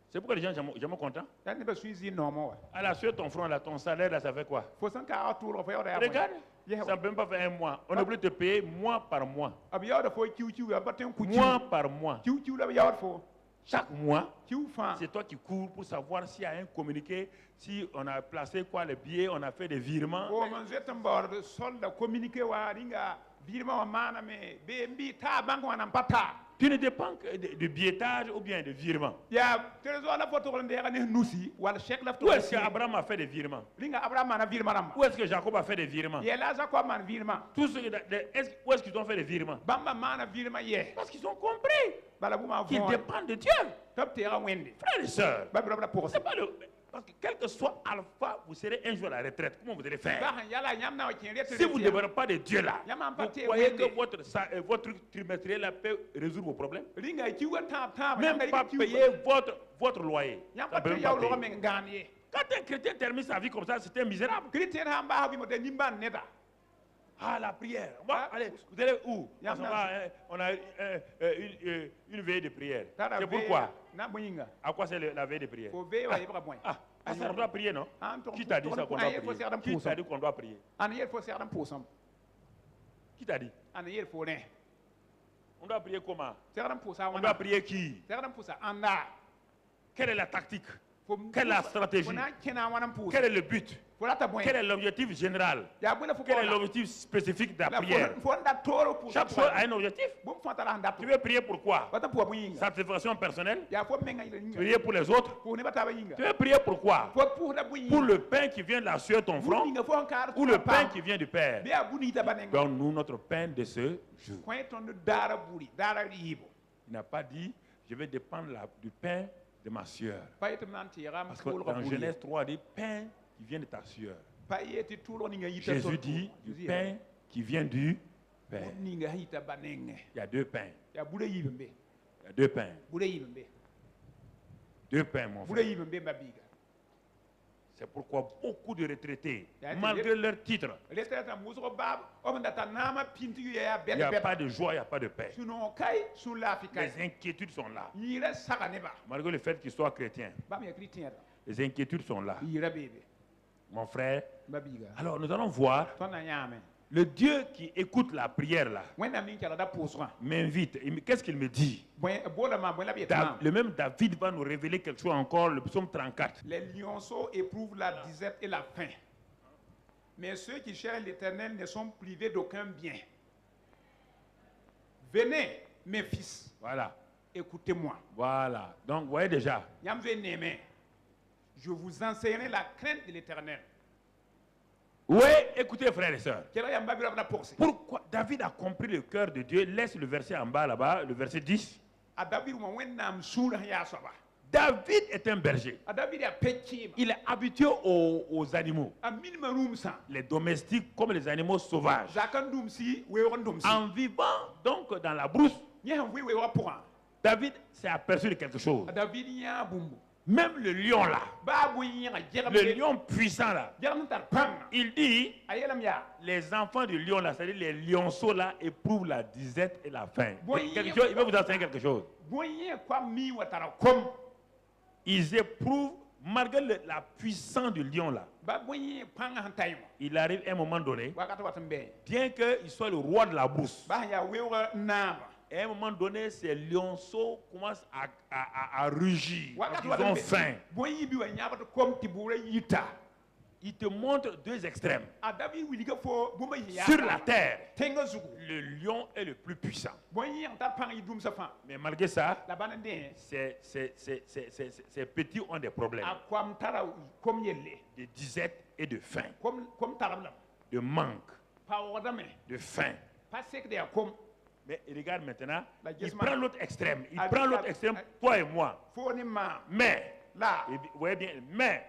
[SPEAKER 1] C'est pourquoi les gens sont jamais contents. À la sueur de ton front, là, ton salaire, là, ça fait quoi? Regarde, ça ne peut même pas faire un mois. On est obligé de te payer mois par mois. Mois par mois. Chaque mois, c'est toi qui cours pour savoir s'il y a un communiqué, si on a placé quoi, les billets, on a fait des virements. Tu ne dépends que de billettage ou bien de virement. Où est-ce qu'Abraham a fait des virements? Où est-ce que Jacob a fait des virements? Où est-ce qu'ils ont fait des virements? Parce qu'ils ont compris qu'ils dépendent de Dieu. Frères et sœurs, c'est pas le... Parce que quel que soit alpha, vous serez un jour à la retraite. Comment vous allez faire? Si vous ne dépendez pas de Dieu là, vous croyez que votre trimestriel là peut résoudre vos problèmes? Même pas payer votre loyer. Ça peut même pas payer. Quand un chrétien termine sa vie comme ça, c'est un misérable. Ah, la prière. Bon, allez, vous allez où? On a une veille de prière. C'est pourquoi? À quoi c'est la veille de prière? Parce qu'on doit prier, non? Qui t'a dit ça qu'on doit prier? Qui t'a dit qu'on doit prier? Qui t'a dit? On doit prier comment? On doit prier qui? Quelle est la tactique? Quelle est la stratégie? Quel est le but? Quel est l'objectif général? Quel est l'objectif spécifique de la prière? Chaque chose a un objectif. Tu veux prier pour quoi? Satisfaction personnelle? Tu veux prier pour les autres? Tu veux prier pour quoi? Pour le pain qui vient de la sueur de ton front ou le pain qui vient du Père? Donc nous, notre pain de ce jour. Il n'a pas dit, je vais dépendre du pain de ma sueur. Parce que dans Genèse 3, il dit pain qui vient de ta sueur. Jésus dit du pain qui vient du Père. Il y a deux pains. Il y a deux pains. Deux pains, mon frère. C'est pourquoi beaucoup de retraités, malgré leur titre, il n'y a pas de joie, il n'y a pas de paix. Les inquiétudes sont là. Malgré le fait qu'ils soient chrétiens, les inquiétudes sont là. Mon frère, alors nous allons voir le Dieu qui écoute la prière là m'invite. Qu'est-ce qu'il me dit? Le même David va nous révéler quelque chose encore, le psaume 34.
[SPEAKER 2] Les lionceaux éprouvent la disette et la faim. Mais ceux qui cherchent l'Éternel ne sont privés d'aucun bien. Venez, mes fils.
[SPEAKER 1] Voilà.
[SPEAKER 2] Écoutez-moi.
[SPEAKER 1] Voilà. Donc, vous voyez déjà.
[SPEAKER 2] Je vous enseignerai la crainte de l'Éternel.
[SPEAKER 1] Oui, écoutez, frères et sœurs. Pourquoi David a compris le cœur de Dieu? Laisse le verset en bas là-bas, le verset 10. David est un berger. Il est habitué aux animaux. Les domestiques comme les animaux sauvages. En vivant donc dans la brousse, David s'est aperçu de quelque chose. Même le lion là, le lion puissant là, il dit, les enfants du lion là, c'est-à-dire les lionceaux là, éprouvent la disette et la faim. Il va vous enseigner quelque chose. Ils éprouvent, malgré la puissance du lion là, il arrive à un moment donné, bien qu'il soit le roi de la brousse, à un moment donné, ces lionceaux commencent à rugir. Ils ont faim. Il te montre deux extrêmes. Sur la terre, le lion est le plus puissant. Mais malgré ça, ces petits ont des problèmes. De disette et de faim. De manque. De faim. Mais regarde maintenant, il prend l'autre extrême. Il prend l'autre extrême, toi et moi. Mais, vous voyez bien, mais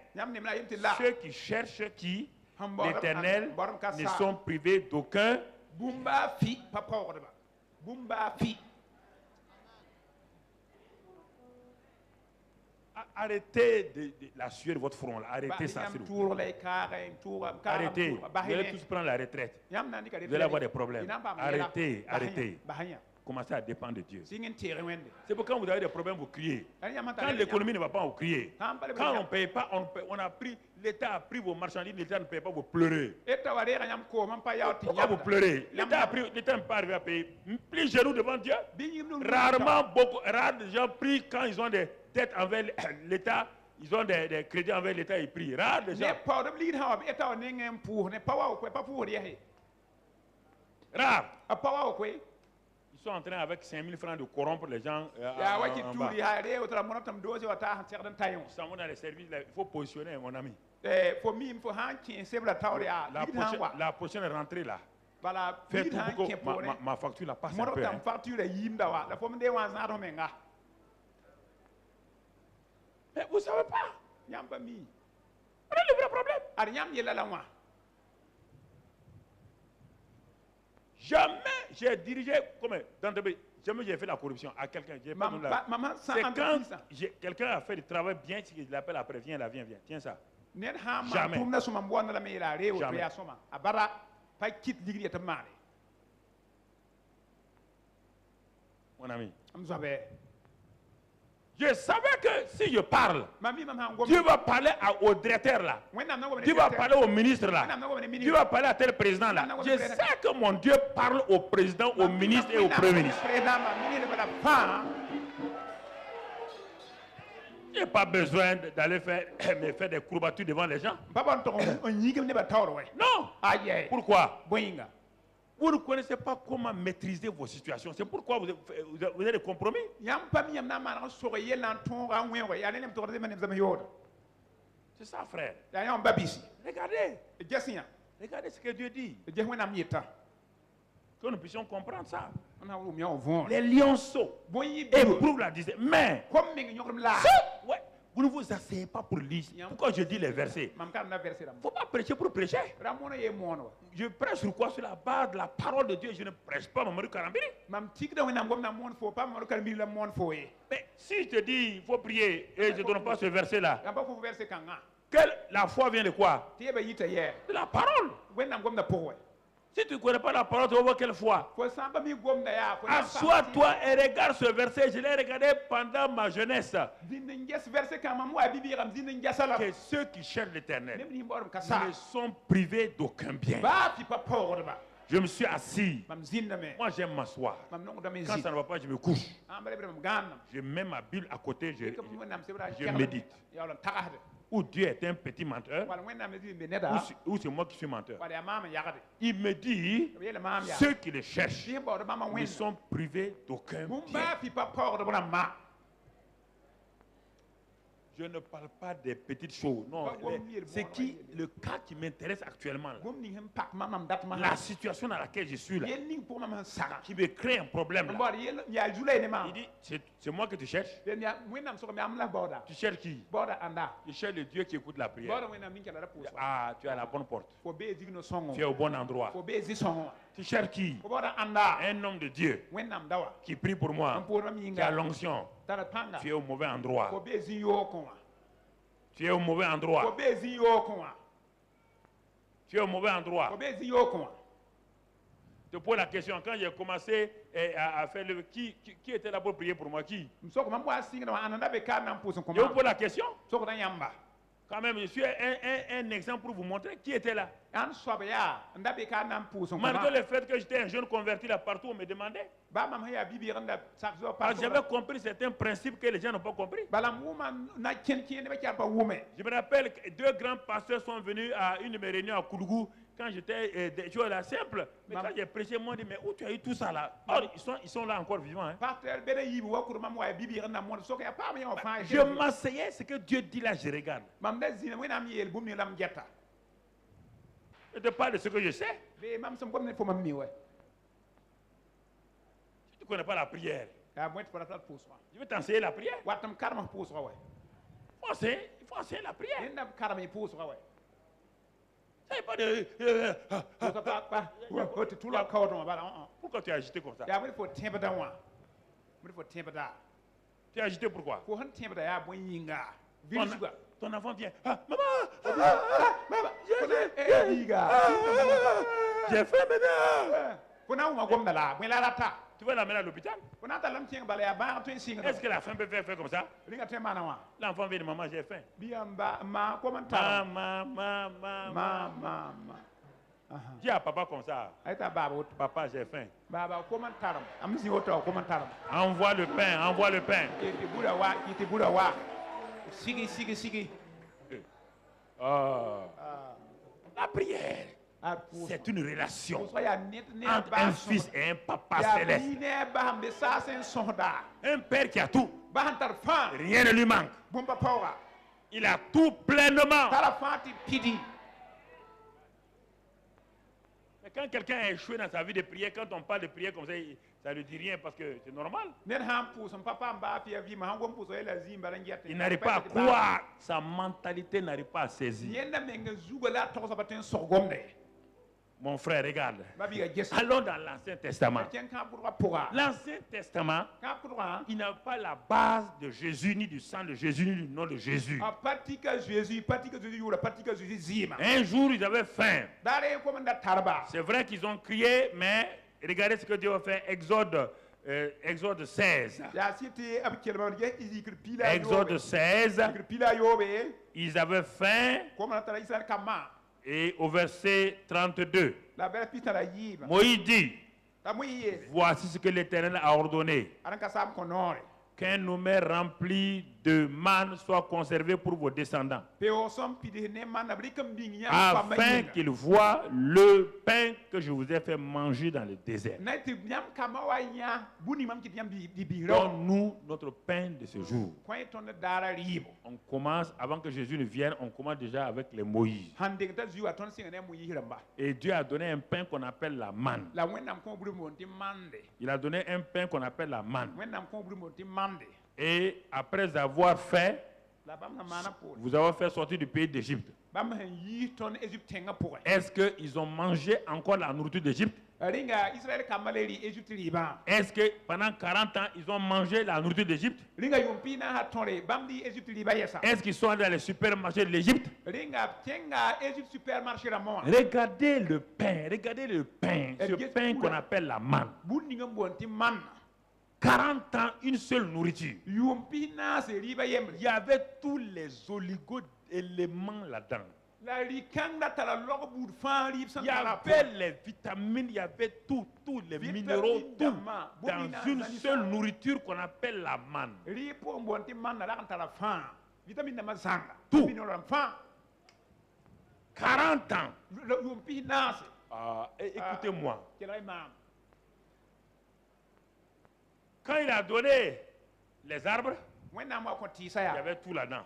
[SPEAKER 1] ceux qui cherchent l'Éternel ne sont privés d'aucun. Arrêtez de la sueur de votre front. Là. Arrêtez ça, s'il vous plaît. Arrêtez. Vous allez tous prendre la retraite. Vous allez avoir des problèmes. Arrêtez, arrêtez. Commencez à dépendre de Dieu. C'est pourquoi vous avez des problèmes, vous criez. Quand l'économie ne va pas, vous criez. Quand on ne paye pas, l'État a pris vos marchandises, l'État ne paye pas, vous pleurez. Pourquoi vous pleurez? L'État ne peut pas arriver à payer. Plie genoux devant Dieu. Rares de gens prient quand ils ont des dettes envers l'État. Ils ont des crédits envers l'État, ils prient. Rares de gens. Rares. Ils sont en train avec 5 000 francs de corrompre les gens. En bas. Dans les services, il faut positionner, mon ami. La prochaine rentrée là. Faites tout pour que ma facture la passe un peu. Mais vous ne savez pas. Prenez le vrai problème. Jamais j'ai dirigé comme jamais j'ai fait la corruption à quelqu'un. C'est quand quelqu'un a fait du travail bien, il l'appelle après, viens là, viens. Tiens ça. Jamais. Mon ami. Je savais que si je parle, Dieu va parler au directeur là. Dieu va parler au ministre là. Dieu va parler à tel président là. Je sais que mon Dieu parle au président, au ministre et au premier ministre. Je n'ai pas besoin d'aller faire des courbatures devant les gens. Non. Pourquoi? Vous ne connaissez pas comment maîtriser vos situations. C'est pourquoi vous avez des compromis. C'est ça, frère. Regardez. Regardez ce que Dieu dit. Que nous puissions comprendre ça. Les lionceaux éprouvent la disette. Mais ouais, vous ne vous asseyez pas pour lire. Pourquoi je dis les versets? Il ne faut pas prêcher pour prêcher. Je prêche sur quoi? Sur la base de la parole de Dieu. Je ne prêche pas Mamadou Karambiri. Mais si je te dis il faut prier et je ne donne pas ce verset-là, la foi vient de quoi? De la parole. Si tu ne connais pas la parole, tu vas voir quelle foi. Assois-toi et regarde ce verset. Je l'ai regardé pendant ma jeunesse. Que ceux qui cherchent l'Éternel ne sont privés d'aucun bien. Je me suis assis. Moi, j'aime m'asseoir. Quand ça ne va pas, je me couche. Je mets ma Bible à côté, je médite. Ou Dieu est un petit menteur, ou c'est moi qui suis menteur. Il me dit, ceux qui le cherchent ne sont privés d'aucun bien. Je ne parle pas des petites choses. Non, c'est le cas qui m'intéresse actuellement. Là. La situation dans laquelle je suis là, qui me crée un problème. Là. Il dit, c'est moi que tu cherches. Tu cherches qui? Tu cherches le Dieu qui écoute la prière. Ah, tu es à la bonne porte. Tu es au bon endroit. Tu cherches qui? Un homme de Dieu qui prie pour moi, qui a l'onction. Tu es au mauvais endroit. Tu es au mauvais endroit. Tu es au mauvais endroit. Je te pose la question, quand j'ai commencé à faire le... Qui était là pour prier pour moi? Qui? Je vous pose la question. Quand même, je suis un exemple pour vous montrer qui était là. Malgré le fait que j'étais un jeune converti là partout, on me demandait. J'avais compris certains principes que les gens n'ont pas compris. Je me rappelle que 2 grands pasteurs sont venus à une de mes réunions à Koulougou quand j'étais là simple. Mais quand j'ai prêché, ils m'ont dit, mais où tu as eu tout ça là? Or, ils sont là encore vivants. Hein. Je m'asseyais, ce que Dieu dit là, je regarde. Je te parle de ce que je sais. Si tu ne connais pas la prière, je vais t'enseigner la prière. Il faut enseigner la prière. Ça n'est pas de... Pourquoi tu es agité comme ça? Tu es agité pourquoi? Ton enfant vient. Maman! J'ai faim maintenant. Tu vas l'amener à l'hôpital? Est-ce que la faim peut faire comme ça? L'enfant vient de maman, j'ai faim. Maman. Dis à papa comme ça. Papa, j'ai faim. Envoie le pain. La prière, c'est une relation entre un fils et un papa céleste. Un père qui a tout. Rien ne lui manque. Il a tout pleinement. Mais quand quelqu'un a échoué dans sa vie de prière, quand on parle de prière comme ça, ça ne dit rien parce que c'est normal. Il n'arrive pas à croire. Sa mentalité n'arrive pas à saisir. Mon frère, regarde. Allons dans l'Ancien Testament. L'Ancien Testament, il n'a pas la base de Jésus, ni du sang de Jésus, ni du nom de Jésus. Un jour, ils avaient faim. C'est vrai qu'ils ont crié, mais regardez ce que Dieu a fait. Exode 16. Exode 16. Ils avaient faim. Et au verset 32, Moïse dit, voici ce que l'Éternel a ordonné, qu'un noumet rempli de manne soit conservé pour vos descendants, afin qu'ils voient le pain que je vous ai fait manger dans le désert. Donne-nous notre pain de ce jour. On commence, avant que Jésus ne vienne, on commence déjà avec les Moïse. Et Dieu a donné un pain qu'on appelle la manne. Il a donné un pain qu'on appelle la manne. Et après avoir fait, vous avez fait sortir du pays d'Égypte. Est-ce qu'ils ont mangé encore la nourriture d'Égypte? Est-ce que pendant 40 ans, ils ont mangé la nourriture d'Égypte? Est-ce qu'ils sont allés dans les supermarchés de l'Égypte? Regardez le pain, ce pain qu'on appelle la manne. 40 ans, une seule nourriture. Il y avait tous les oligo-éléments là-dedans. Il y avait les vitamines, il y avait tous les minéraux, tout dans une seule nourriture qu'on appelle la manne. Tout. 40 ans. Écoutez-moi. Quand il a donné les arbres, il y avait tout là-dedans.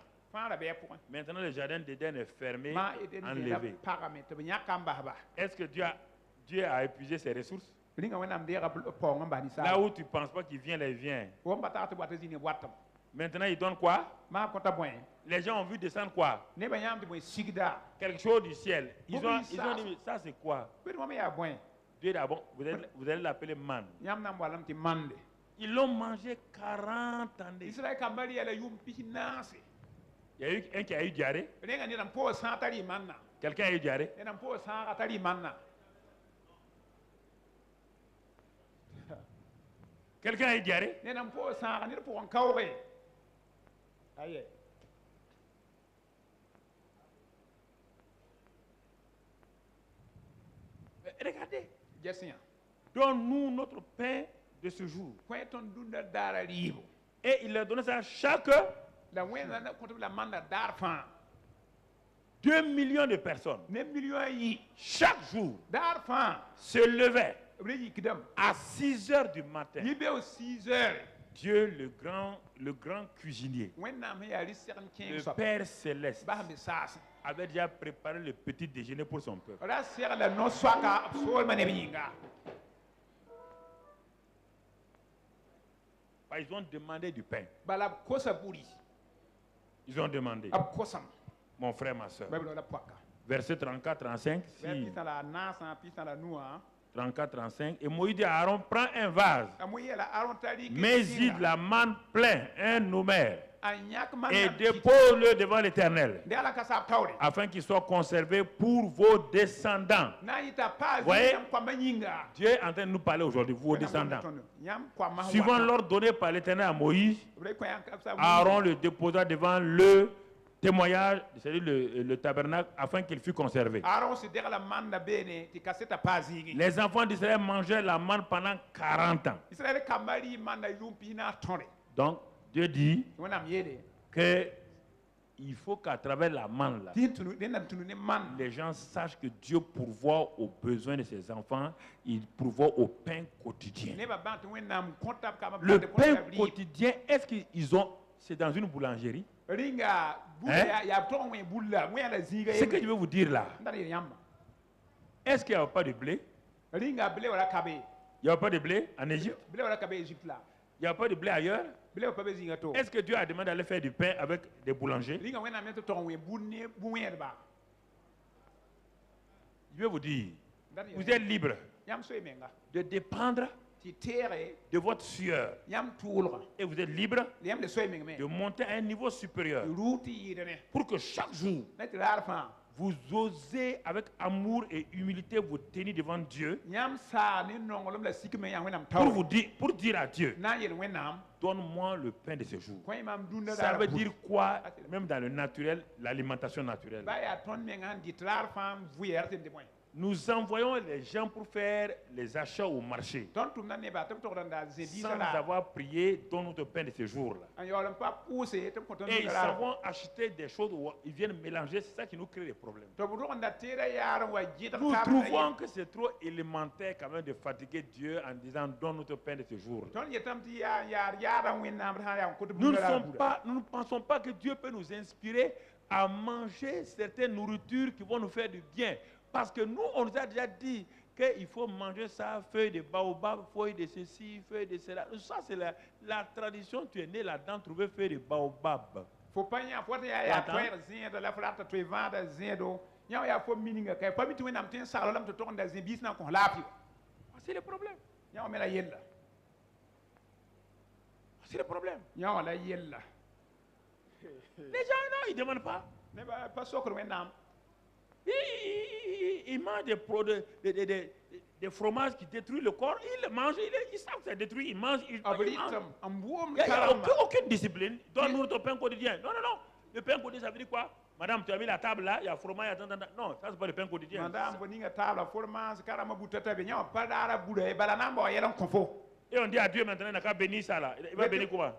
[SPEAKER 1] Maintenant, le jardin d'Éden est fermé, enlevé. Est-ce que Dieu a épuisé ses ressources? Là où tu ne penses pas qu'il vient, il vient. Maintenant, il donne quoi? Les gens ont vu descendre quoi? Quelque chose du ciel. Ils ont dit, ça c'est quoi? Dieu d'abord, vous allez l'appeler manne. Ils l'ont mangé 40 années. Il y a eu un qui a eu diarrhée. Quelqu'un a eu diarrhée. Quelqu'un a eu diarrhée. Regardez. Donne-nous notre pain de ce jour. Et il leur donnait ça chaque 2 millions de personnes. Chaque jour se levaient à 6 heures du matin. Dieu, le grand cuisinier, le Père Céleste, avait déjà préparé le petit déjeuner pour son peuple. Ils ont demandé du pain. Ils ont demandé. Mon frère, ma soeur. Verset 34-35. 34-35. Et Moïse dit à Aaron, prends un vase, mets-y de la manne plein, un numère, et dépose-le devant l'Éternel, afin qu'il soit conservé pour vos descendants. Voyez, Dieu est en train de nous parler aujourd'hui, vos descendants. Suivant l'ordre donné par l'Éternel à Moïse, Aaron le déposa devant le témoignage, c'est-à-dire le tabernacle, afin qu'il fût conservé. Les enfants d'Israël mangeaient la manne pendant 40 ans. Donc, Dieu dit qu'il faut qu'à travers la manne, les gens sachent que Dieu pourvoit aux besoins de ses enfants, il pourvoit au pain quotidien. Le pain quotidien, est-ce qu'ils ont, c'est dans une boulangerie? Hein? Ce que je veux vous dire là, est-ce qu'il n'y a pas de blé? Il n'y a pas de blé en Égypte? Il n'y a pas de blé ailleurs? Est-ce que Dieu a demandé d'aller faire du pain avec des boulangers? Je veux vous dire, vous êtes libre de dépendre de votre sueur. Et vous êtes libre de monter à un niveau supérieur pour que chaque jour vous osez avec amour et humilité vous tenir devant Dieu pour dire à Dieu, donne-moi le pain de ce jour. Ça veut dire quoi, même dans le naturel, l'alimentation naturelle? Nous envoyons les gens pour faire les achats au marché. Sans avoir prié dans notre pain de ce jour-là. Et ils savent acheter des choses où ils viennent mélanger, c'est ça qui nous crée des problèmes. Nous trouvons que c'est trop élémentaire quand même de fatiguer Dieu en disant donne notre pain de ce jour. Nous ne pensons pas que Dieu peut nous inspirer à manger certaines nourritures qui vont nous faire du bien. Parce que nous, on nous a déjà dit qu'il faut manger ça, feuille de baobab, feuille de ceci, feuille de cela. Ça, c'est la tradition. Tu es né là-dedans, trouver feuille de baobab. Faut pas y avoir de la flâtre, tu es vendre zindo. Il y a faut mininga. Pas du tout un petit salon, tu tournes dans un business qu'on l'a. C'est le problème. Il y a la yella. C'est le problème. Il y a la yella. Les gens, non, ils ne demandent pas. Mais pas sûr que nous n'avons. Ils mangent des fromages qui détruisent le corps. Ils le mangent, ils savent que ça détruit. Ils mangent. Il n'y a aucune discipline. Donne-nous notre pain quotidien. Non, non, non. Le pain quotidien, ça veut dire quoi? Madame, tu as mis la table là, il y a fromage, attends. Non, ça c'est pas le pain quotidien. Madame, vous avez la table, fromage, carrément, et on dit à Dieu maintenant, il n'a qu'à bénir ça là. Il va bénir quoi?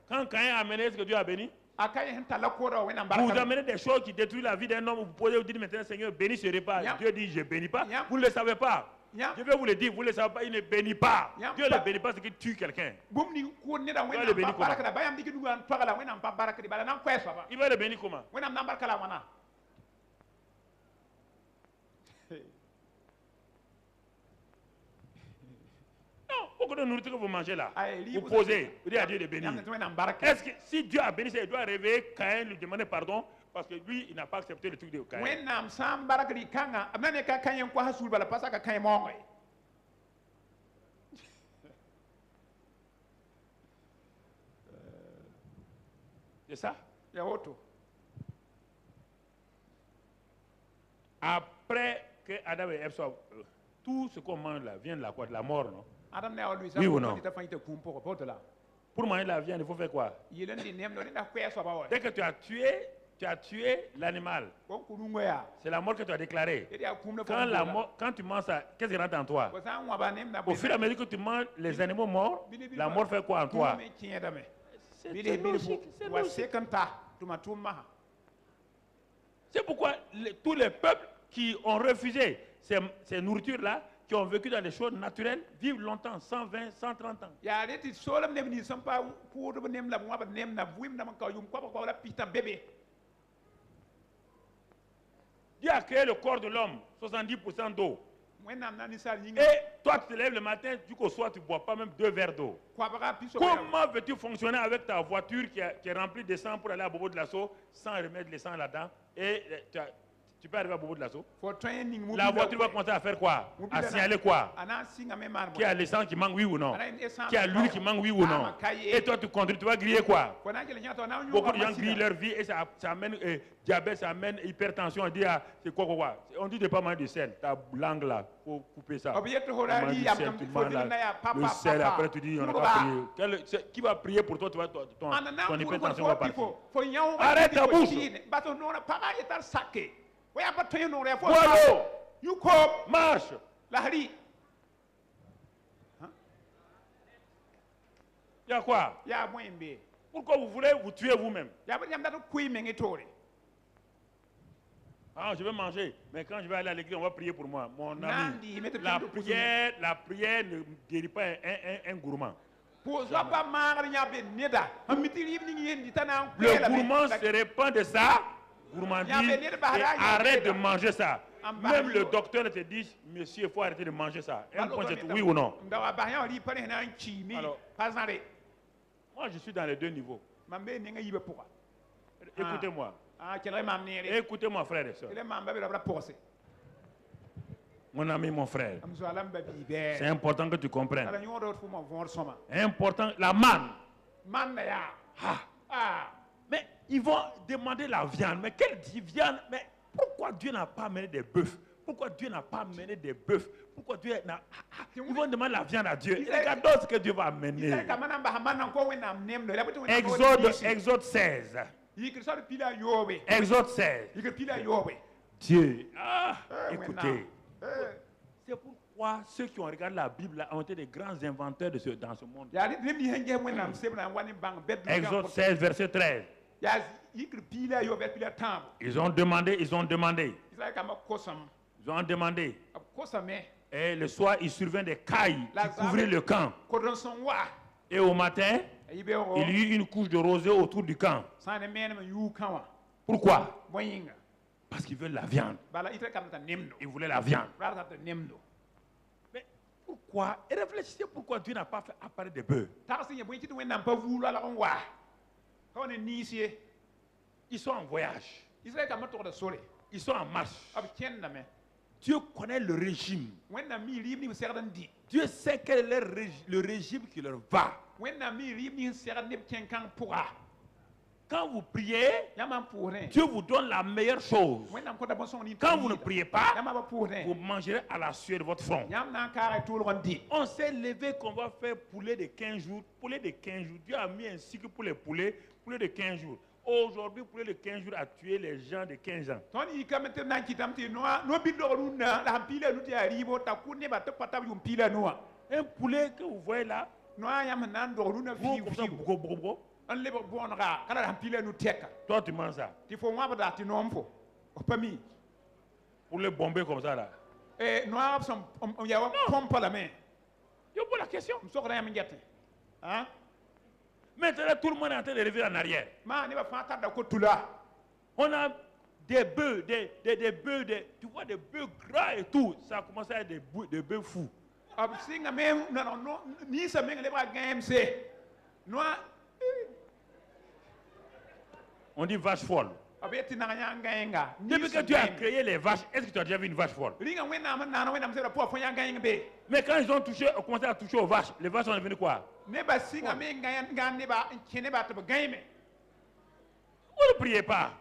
[SPEAKER 1] Quand Caïn a amené ce que Dieu a béni, vous amenez des choses qui détruisent la vie d'un homme, vous pouvez vous dire maintenant, Seigneur, bénis ce repas. Dieu dit, je ne bénis pas. Vous ne le savez pas. Je vais vous le dire, vous ne le savez pas, il ne bénit pas. Dieu ne bénit pas ce qui tue quelqu'un. Il va le bénir comment? Il va le bénir comment? Non, beaucoup de nourriture que vous mangez là, vous posez, vous dites à Dieu de bénir. Est-ce que si Dieu a béni, il doit réveiller Caïn, lui demander pardon, parce que lui, il n'a pas accepté le truc de Caïn. C'est ça? Après que Adam et Ève soient, tout ce qu'on mange là vient de la quoi? De la mort, non? Oui ou non? Pour manger la viande, il faut faire quoi? Dès que tu as tué l'animal. C'est la mort que tu as déclarée. Quand tu manges ça, qu'est-ce qui rentre en toi? Au fur et à mesure que tu manges les animaux morts, la mort fait quoi en toi? C'est logique. C'est pourquoi tous les peuples qui ont refusé ces nourritures-là, qui ont vécu dans les choses naturelles, vivent longtemps, 120, 130 ans. Dieu a créé le corps de l'homme, 70% d'eau. Et toi, tu te lèves le matin, jusqu'au soir, tu ne bois pas même 2 verres d'eau. Comment veux-tu fonctionner avec ta voiture qui est remplie d'essence pour aller à Bobo de l'Assaut sans remettre l'essence là-dedans? Et tu peux arriver à Bobo de l'Assaut? La voiture va commencer à faire quoi? À signaler quoi? Qui a l'essence qui manque, oui ou non? Qui a l'huile qui manque, oui ou non? Et toi, tu conduis, tu vas griller quoi? Beaucoup de gens grillent leur vie et ça amène diabète, ça amène hypertension. On dit, c'est quoi? On dit de ne pas manger du sel. Ta langue là, il faut couper ça. Tu manges du sel, tu manges le sel, après tu dis, on n'a pas prié. Qui va prier pour toi? Ton hypertension va partir. Arrête ta bouche! Marche. Il y a quoi? Pourquoi vous voulez vous tuer vous-même? Ah, je vais manger, mais quand je vais aller à l'église, on va prier pour moi. Mon ami, la prière ne guérit pas un gourmand. Le gourmand se répand de ça. Gourmandise, et arrête de manger ça. Même le docteur te dit, monsieur, il faut arrêter de manger ça. Un point, c'est tout, oui ou non? Alors, moi, je suis dans les deux niveaux. Écoutez-moi. Écoutez-moi, frère et soeur. Mon ami, mon frère. C'est important que tu comprennes. Important, la manne. Mais ils vont demander la viande. Mais quelle viande? Mais pourquoi Dieu n'a pas amené des bœufs? Pourquoi Dieu n'a pas amené des bœufs? Pourquoi Dieu n'a... Ils vont demander la viande à Dieu. Et regarde ce que Dieu va amener. Exode 16. Exode 16. Dieu. Ah, écoutez. C'est pourquoi ceux qui ont regardé la Bible là, ont été des grands inventeurs dans ce monde. Exode 16, verset 13. Ils ont demandé. Et le soir, ils surveillent des cailles qui couvraient le camp. Et au matin, il y eut une couche de rosée autour du camp. Pourquoi? Parce qu'ils veulent la viande. Ils voulaient la viande. Mais pourquoi? Et réfléchissez pourquoi Dieu n'a pas fait apparaître des bœufs. Ils sont en voyage. Ils sont en marche. Dieu connaît le régime. Dieu sait quel est le régime qui leur va. Quand vous priez, Dieu vous donne la meilleure chose. Quand vous ne priez pas, vous mangerez à la sueur de votre front. On s'est levé qu'on va faire poulet de 15 jours. Poulet de 15 jours. Dieu a mis un cycle pour les poulets. Poulet de 15 jours. Aujourd'hui, poulet de 15 jours a tué les gens de 15 ans. Un poulet que vous voyez là, toi tu manges ça. Pour le bomber comme ça là. Non. Il y a pas la question. Maintenant tout le monde est en train de revenir en arrière. On a des bœufs, des bœufs, tu vois des bœufs gras et tout. Ça a commencé à être des bœufs fous. On dit vache folle. Depuis que Dieu a créé les vaches, est-ce que tu as déjà vu une vache folle? Mais quand ils ont commencé à toucher aux vaches, les vaches sont devenues quoi? Vous ne priez pas.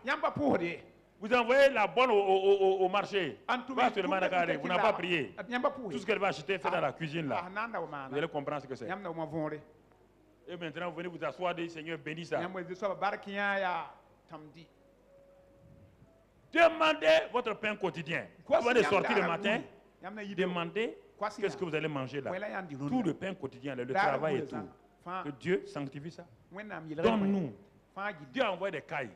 [SPEAKER 1] Vous envoyez la bonne au marché. Vous n'avez pas prié. Tout ce qu'elle va acheter, fait dans la cuisine là. Vous allez comprendre ce que c'est. Et maintenant, vous venez vous asseoir et dire, Seigneur, bénis ça. Demandez votre pain quotidien. Vous allez sortir le matin, demandez qu'est-ce que vous allez manger là. Tout le pain quotidien, le travail et tout. Que Dieu sanctifie ça. Donne-nous. Dieu a envoyé des cailles.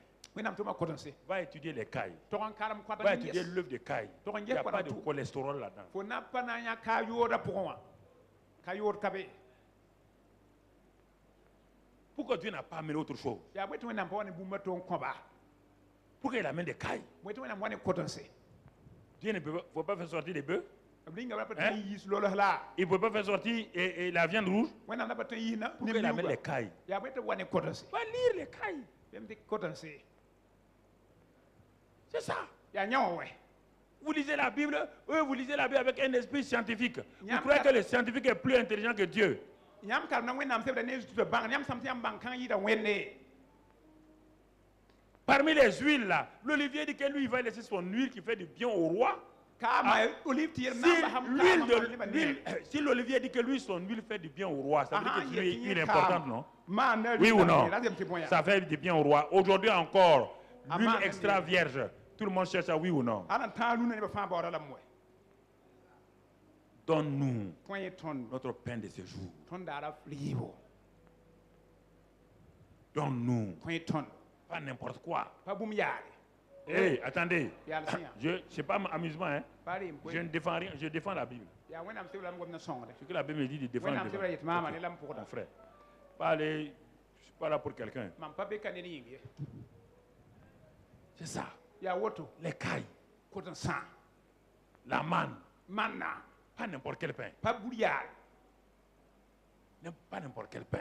[SPEAKER 1] Va étudier les cailles. Va étudier l'œuvre des cailles. Il n'y a pas de cholestérol là-dedans. Pourquoi Dieu n'a pas amené autre chose? Pourquoi il amène des cailles? Dieu ne peut pas faire sortir des bœufs. Il ne peut pas faire sortir la viande rouge. Pourquoi il amène les cailles? Va lire les cailles. C'est ça. Vous lisez la Bible, vous lisez la Bible avec un esprit scientifique. Vous croyez que le scientifique est plus intelligent que Dieu? Parmi les huiles là, l'olivier dit que lui il va laisser son huile qui fait du bien au roi. Si l'olivier dit que lui son huile fait du bien au roi, ça veut dire que l'huile est importante, non? Oui ou non? Ça fait du bien au roi. Aujourd'hui encore, l'huile extra vierge. Tout le monde cherche ça, oui ou non? Donne-nous notre pain de ce jour. Donne-nous. Pas n'importe quoi. Hey, attendez. Je sais pas amusement, hein? Je ne défends rien, je défends la Bible. Ce que la Bible me dit de défendre mon frère. Pas aller, je ne suis pas là pour quelqu'un. C'est ça. Les cailles. La manne. Pas n'importe quel pain. Pas n'importe quel pain.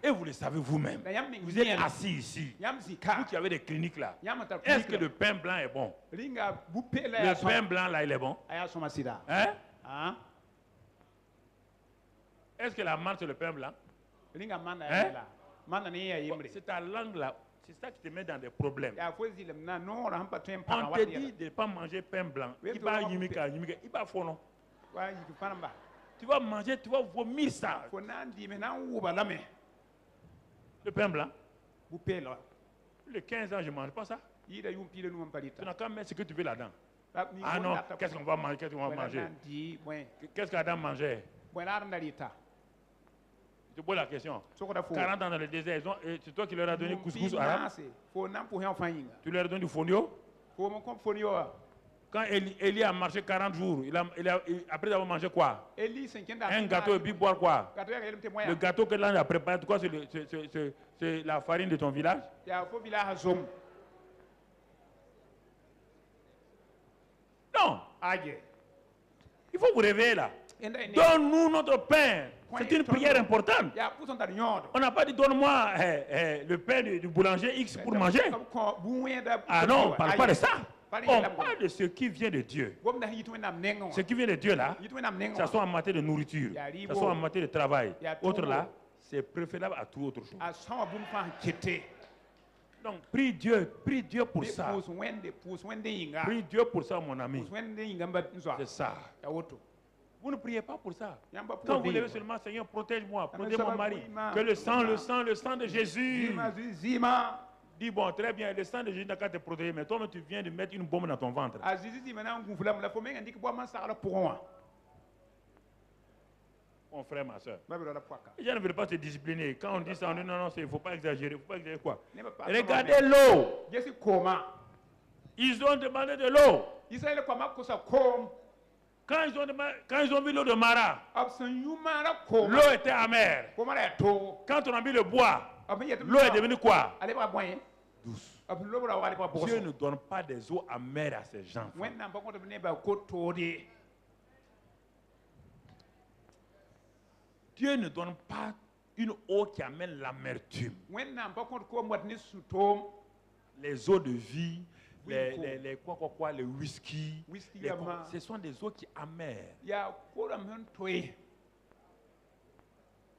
[SPEAKER 1] Et vous le savez vous-même. Vous êtes assis ici. Vous qui avez des cliniques là. Est-ce que le pain blanc est bon? Le pain blanc là, il est bon? Hein? Est-ce que la manne c'est le pain blanc? Hein? C'est ta langue là. C'est ça qui te met dans des problèmes. On te dit de ne pas manger pain blanc. Il va yimika, il va fondre. Tu vas manger, tu vas vomir ça. Le pain blanc. Le 15 ans, je ne mange pas ça. Tu n'as qu'à mettre ce que tu veux là-dedans. Ah non, qu'est-ce qu'on va manger? Qu'est-ce qu'on va manger? Qu'est-ce qu'Adam mangeait? Je te pose la question. 40 ans dans le désert, c'est toi qui leur as donné couscous arabe? Tu leur as donné du fonio? Quand Élie a marché 40 jours, après avoir mangé quoi? Un gâteau et puis boire quoi? Le gâteau que l'ange a préparé, quoi, c'est la farine de ton village? Non. Il faut vous réveiller là. Donne-nous notre pain. C'est une prière importante. On n'a pas dit donne-moi le pain du boulanger X pour manger. Ah non, on ne parle pas de ça. On parle de ce qui vient de Dieu. Ce qui vient de Dieu là, ça soit en matière de nourriture, ça soit en matière de travail. Autre là, c'est préférable à tout autre chose. Donc, prie Dieu pour ça. Prie Dieu pour ça, mon ami. C'est ça. Vous ne priez pas pour ça. Quand vous levez seulement, Seigneur, protège-moi, protège mon mari. Que le sang de Jésus. Dis bon, très bien, le sang de Jésus n'a qu'à te protéger, mais toi, tu viens de mettre une bombe dans ton ventre. Mon frère, ma soeur. Je ne veux pas te discipliner. Quand on dit ça, on dit non, il ne faut pas exagérer. Il ne faut pas exagérer quoi? Regardez l'eau. Ils ont demandé de l'eau. Quand ils ont vu l'eau de Mara, l'eau était amère. Quand on a mis le bois, l'eau est devenue quoi? Douce. Dieu ne donne pas des eaux amères à ses gens. Dieu ne donne pas une eau qui amène l'amertume. Les eaux de vie, les whisky, ce sont des eaux qui amères.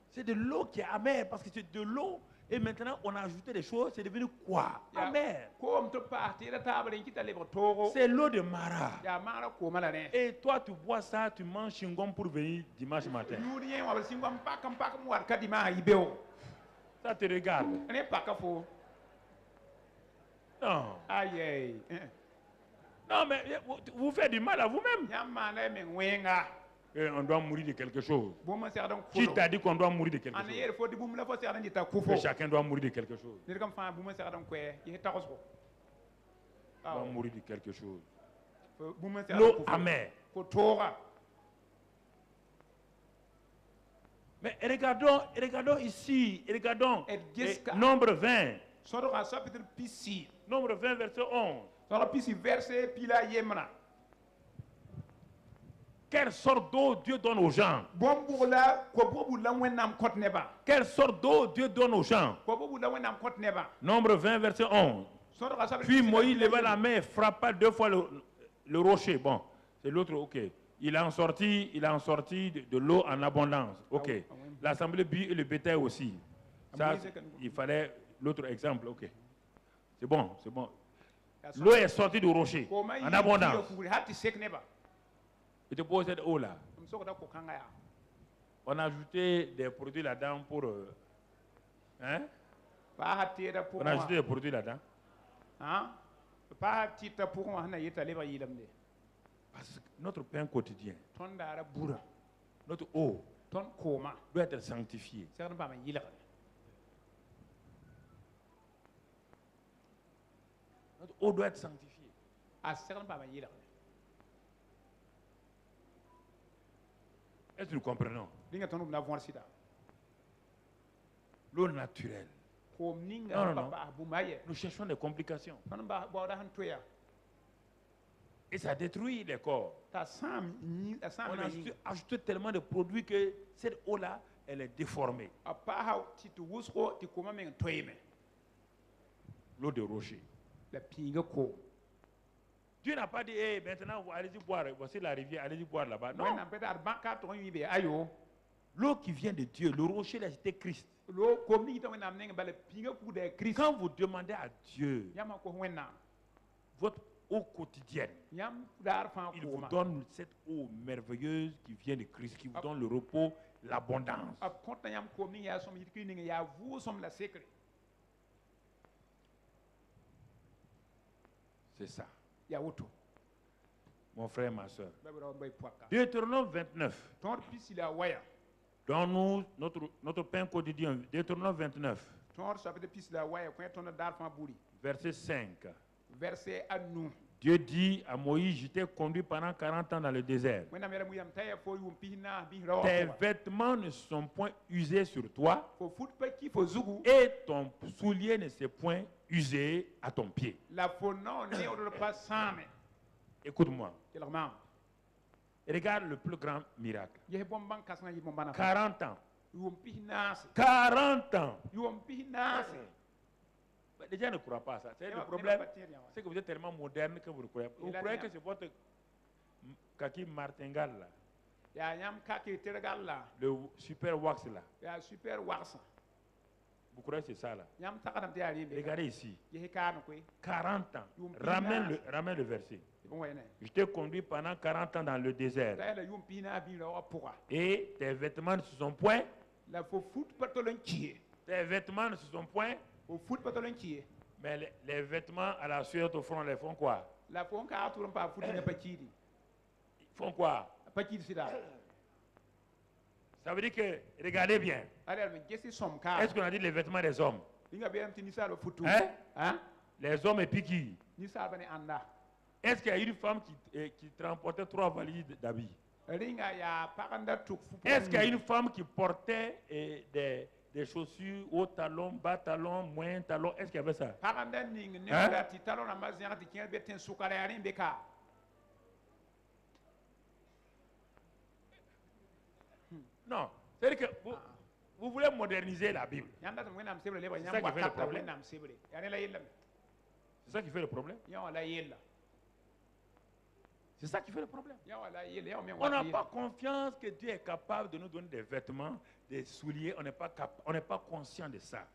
[SPEAKER 1] C'est de l'eau qui est amère parce que c'est de l'eau. Et maintenant, on a ajouté des choses, c'est devenu quoi? Amer. C'est l'eau de Mara. Et toi, tu bois ça, tu manges chingom pour venir dimanche matin. Ça te regarde. Non. Non, mais vous faites du mal à vous-même. On doit mourir de quelque chose. Qui t'a dit qu'on doit mourir de quelque chose? Que chacun doit mourir de quelque chose. On doit mourir de quelque chose. L'eau amère. Mais regardons ici, regardons nombre 20. Nombre 20, verset 11. Quelle sorte d'eau Dieu donne aux gens? Quelle sorte d'eau Dieu donne aux gens? Nombre 20, verset 11. Puis Moïse leva la main et frappa 2 fois le rocher. Bon, c'est l'autre, ok. Il a en sorti de l'eau en abondance. Ok. L'assemblée but et le bétail aussi. Ça, il fallait l'autre exemple. Ok. C'est bon, c'est bon. L'eau est sortie du rocher en abondance. Et te pose cette eau-là. On a ajouté des produits là-dedans pour... hein? On a ajouté des produits là-dedans. Parce que notre pain quotidien, notre eau, doit être sanctifiée. Notre eau doit être sanctifiée. Est-ce que nous comprenons? L'eau naturelle. Non. Nous cherchons des complications. Et ça détruit les corps. On a ajouté tellement de produits que cette eau-là, elle est déformée. L'eau de rocher. Dieu n'a pas dit, hey, maintenant, allez-y boire, voici la rivière, allez-y boire là-bas. Non. L'eau qui vient de Dieu, le rocher, là, c'était Christ. Quand vous demandez à Dieu votre eau quotidienne, il vous donne cette eau merveilleuse qui vient de Christ, qui vous donne le repos, l'abondance. C'est ça.
[SPEAKER 2] Ya wuto.
[SPEAKER 1] Mon frère, ma soeur. Deutéronome 29. Dans nous, notre pain quotidien. Deutéronome 29. Verset 5.
[SPEAKER 2] Verset à nous.
[SPEAKER 1] Dieu dit à Moïse, je t'ai conduit pendant 40 ans dans le désert. Tes vêtements ne sont point usés sur toi et ton soulier ne s'est point usé à ton pied. Écoute-moi. Regarde le plus grand miracle. 40 ans. 40 ans. Les gens ne croient pas à ça. C'est le problème. C'est que vous êtes tellement moderne que vous ne croyez pas. Vous croyez que c'est votre kaki martingale là. Le super wax là. Vous croyez que c'est ça là? Regardez ici. 40 ans. Ramène le verset. Je t'ai conduit pendant 40 ans dans le désert. Et tes vêtements ne se sont point. Tes vêtements ne se sont point. Mais les vêtements à la sueur au front, les font quoi? Ils font quoi? Ça veut dire que, regardez bien. Est-ce qu'on a dit les vêtements des hommes? Hein? Les hommes et puis qui? Est-ce qu'il y a une femme qui transportait 3 valises d'habits? Est-ce qu'il y a une femme qui portait des chaussures haut talon, bas talon, moyen talon? Est-ce qu'il y avait ça? Non. C'est-à-dire que vous voulez moderniser la Bible. C'est ça qui fait le problème. C'est ça qui fait le problème. C'est ça qui fait le problème. On n'a pas confiance que Dieu est capable de nous donner des vêtements, des souliers. On n'est pas conscient de ça.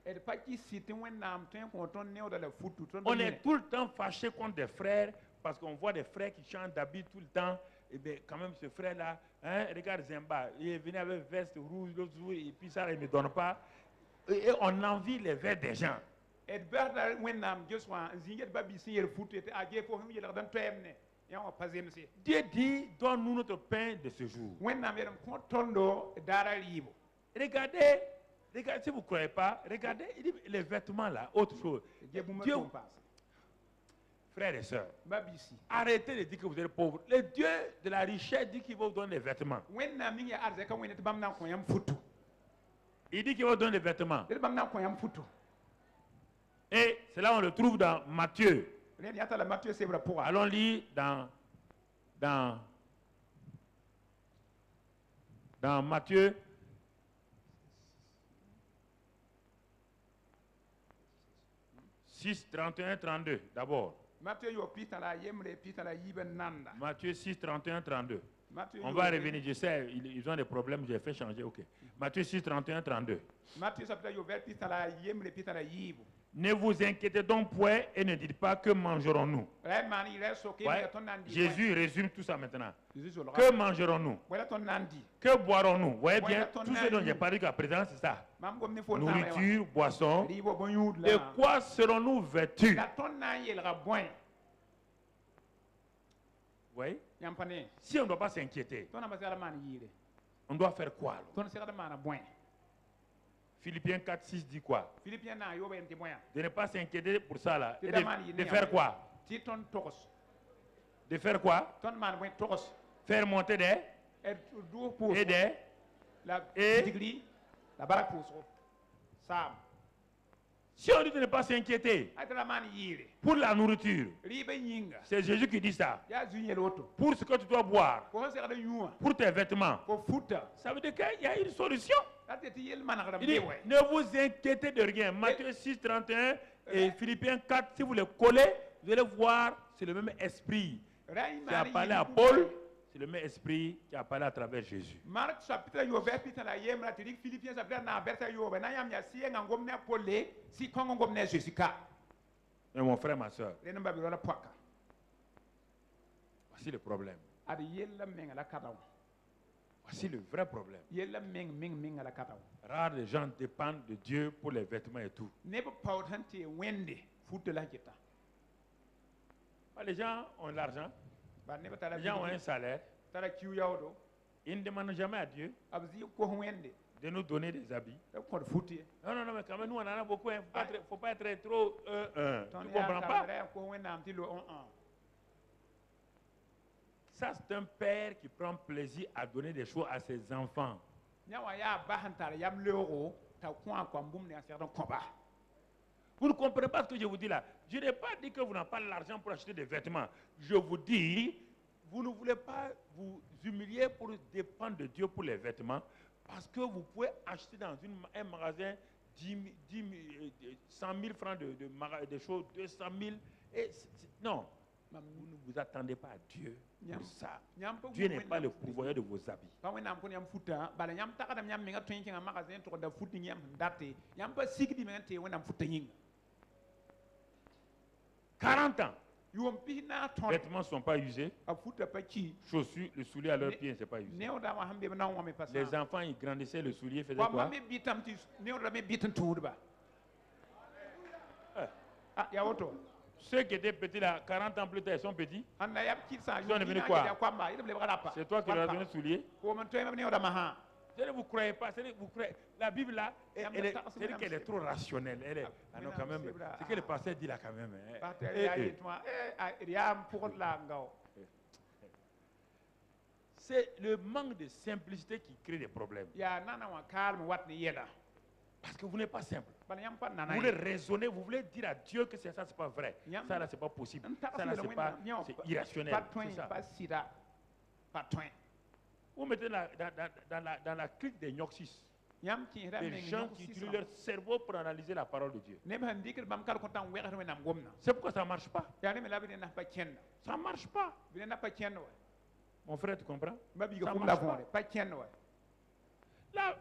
[SPEAKER 1] On est tout le temps fâché contre des frères parce qu'on voit des frères qui changent d'habit tout le temps. Et bien, quand même, ce frère-là, hein, regarde Zemba, il est venu avec veste rouge, l'autre jour, et puis ça, il ne me donne pas. Et on envie les vêtements des gens. Dieu dit, donne-nous notre pain de ce jour. Regardez, si vous ne croyez pas, regardez les vêtements là, autre chose. Dieu, frères et sœurs, arrêtez de dire que vous êtes pauvres. Le Dieu de la richesse dit qu'il va vous donner des vêtements. Il dit qu'il va vous donner des vêtements. Et cela, on le trouve dans Matthieu. Allons lire dans Matthieu 6, 31, 32 d'abord. Matthieu 6, 31, 32. On va revenir, je sais, ils ont des problèmes, j'ai fait changer, ok. Matthieu 6, 31, 32. Ne vous inquiétez donc point et ne dites pas que mangerons-nous. Ouais. Jésus résume tout ça maintenant. Que mangerons-nous? Que boirons-nous? Vous voyez bien, tout ce dont j'ai parlé jusqu'à présent, c'est ça. Nourriture, boisson. De quoi serons-nous vêtus? Oui. Si on ne doit pas s'inquiéter, on doit faire quoi alors? Philippiens 4, 6 dit quoi? De ne pas s'inquiéter pour ça là. Et de faire quoi? De faire quoi? Faire monter des et des et si on dit de ne pas s'inquiéter pour la nourriture, c'est Jésus qui dit ça. Pour ce que tu dois boire, pour tes vêtements, ça veut dire qu'il y a une solution. Il dit, ne vous inquiétez de rien. Matthieu 6, 31 et Philippiens 4, si vous les collez, vous allez voir, c'est le même esprit qui a parlé à Paul. C'est le même esprit qui a parlé à travers Jésus. Mais mon frère, ma soeur, voici le problème. Voici le vrai problème. Rares les gens dépendent de Dieu pour les vêtements et tout. Les gens ont l'argent, les gens ont un salaire. Ils ne demandent jamais à Dieu de nous donner des habits. Non, mais quand même, nous, on en a beaucoup. Il ne faut pas être trop... Tu ne comprends pas? Ça, c'est un père qui prend plaisir à donner des choses à ses enfants. Vous ne comprenez pas ce que je vous dis là. Je n'ai pas dit que vous n'avez pas l'argent pour acheter des vêtements. Je vous dis, vous ne voulez pas vous humilier pour dépendre de Dieu pour les vêtements, parce que vous pouvez acheter dans un magasin 100 000 francs de choses, 200 000. Non, vous ne vous attendez pas à Dieu pour ça. Dieu n'est pas le pourvoyeur de vos habits. 40 ans. Les vêtements ne sont pas usés. Chaussures, le soulier à leurs pieds ne s'est pas usé. Les enfants, ils grandissaient, le soulier faisait quoi? Ceux qui étaient petits là, 40 ans plus tard, ils sont petits. Ils sont devenus quoi? C'est toi qui leur as donné le soulier? Vous ne croyez pas, vous croyez, la Bible là, c'est qu'elle est trop rationnelle. Non, quand même, c'est que le pasteur dit là quand même. C'est le manque de simplicité qui crée des problèmes. Parce que vous n'êtes pas simple. Vous voulez raisonner, vous voulez dire à Dieu que ça, c'est pas vrai. Ça là, c'est pas possible. Ça là, c'est irrationnel. C'est ça. Vous mettez dans la clique des Gnoxis, des gens qui utilisent leur cerveau pour analyser la parole de Dieu. C'est pourquoi ça ne marche pas. Ça ne marche pas. Mon frère, tu comprends? Ça ne marche pas. Là,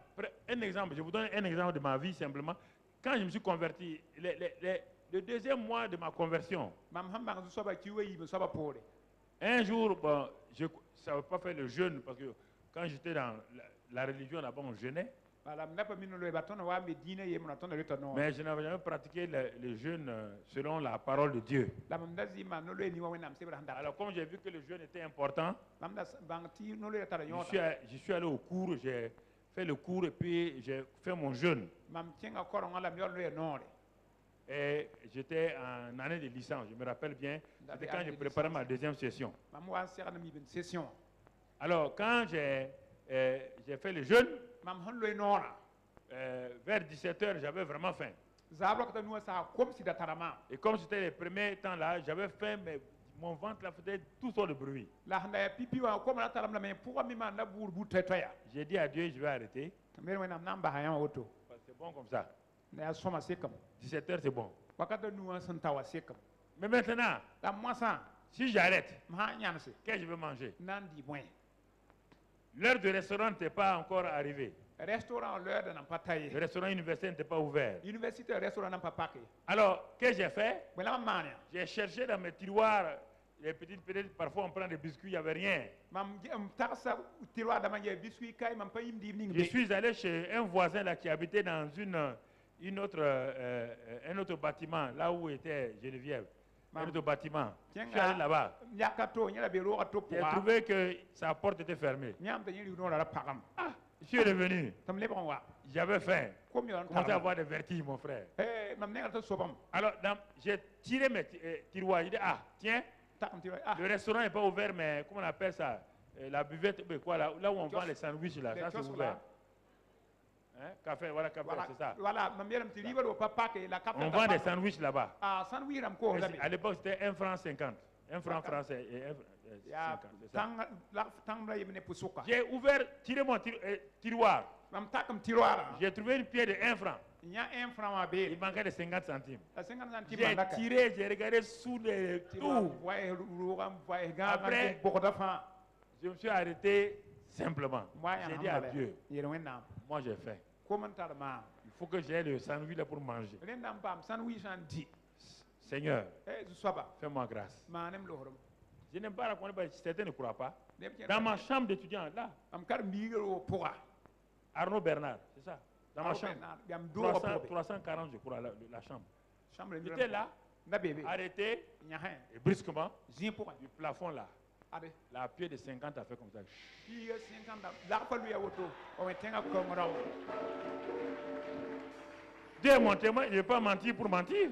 [SPEAKER 1] un exemple, je vous donne un exemple de ma vie simplement. Quand je me suis converti, le deuxième mois de ma conversion, un jour, bon, je ne savais pas faire le jeûne parce que quand j'étais dans la religion là-bas, on jeûnait. Mais je n'avais jamais pratiqué le jeûne selon la parole de Dieu. Alors comme j'ai vu que le jeûne était important, je suis allé au cours, j'ai fait le cours et puis j'ai fait mon jeûne. Et j'étais en année de licence, je me rappelle bien, c'était quand je préparais ma deuxième session. Alors quand j'ai fait le jeûne, vers 17h, j'avais vraiment faim. Et comme c'était les premiers temps là, j'avais faim, mais mon ventre là faisait tout sorte de bruit. J'ai dit à Dieu, je vais arrêter. C'est bon comme ça. 17h, c'est bon. Mais maintenant, si j'arrête, qu'est-ce que je vais manger? L'heure du restaurant n'était pas encore arrivée. Le restaurant universitaire n'était pas ouvert. Alors, qu'est-ce que j'ai fait? J'ai cherché dans mes tiroirs, les petites, parfois on prend des biscuits, il n'y avait rien. Je suis allé chez un voisin là, qui habitait dans un autre bâtiment, là où était Geneviève. Un autre bâtiment. Je suis allé là-bas. J'ai trouvé que sa porte était fermée. Ah, je suis revenu. J'avais faim. Commencé à avoir des vertiges, mon frère. Alors, j'ai tiré mes tiroirs. J'ai dit, ah, tiens, le restaurant n'est pas ouvert, mais comment on appelle ça? La buvette, quoi, là où on vend les sandwichs, là, ça c'est ouvert. Hein? Café, voilà, café, c'est ça. On vend des sandwichs là-bas. À l'époque, c'était 1 franc 50. 1 franc français et 50, c'est ça. J'ai ouvert, tiré mon tiroir. J'ai trouvé une pièce de 1 franc. Il manquait de 50 centimes. J'ai tiré, j'ai regardé sous les tout. Après, je me suis arrêté simplement. J'ai dit à Dieu, moi j'ai faim. Il faut que j'aie le sandwich là pour manger. Seigneur, fais-moi grâce. Je n'aime pas raconter, certains ne croient pas. Dans ma chambre d'étudiant, là, Arnaud Bernard, c'est ça. Dans ma chambre, 340, je crois, la chambre. J'étais là, arrêté, et brusquement, du plafond là. La pied de 50 a fait comme ça. Dieu est mon témoin, je ne vais pas mentir pour mentir.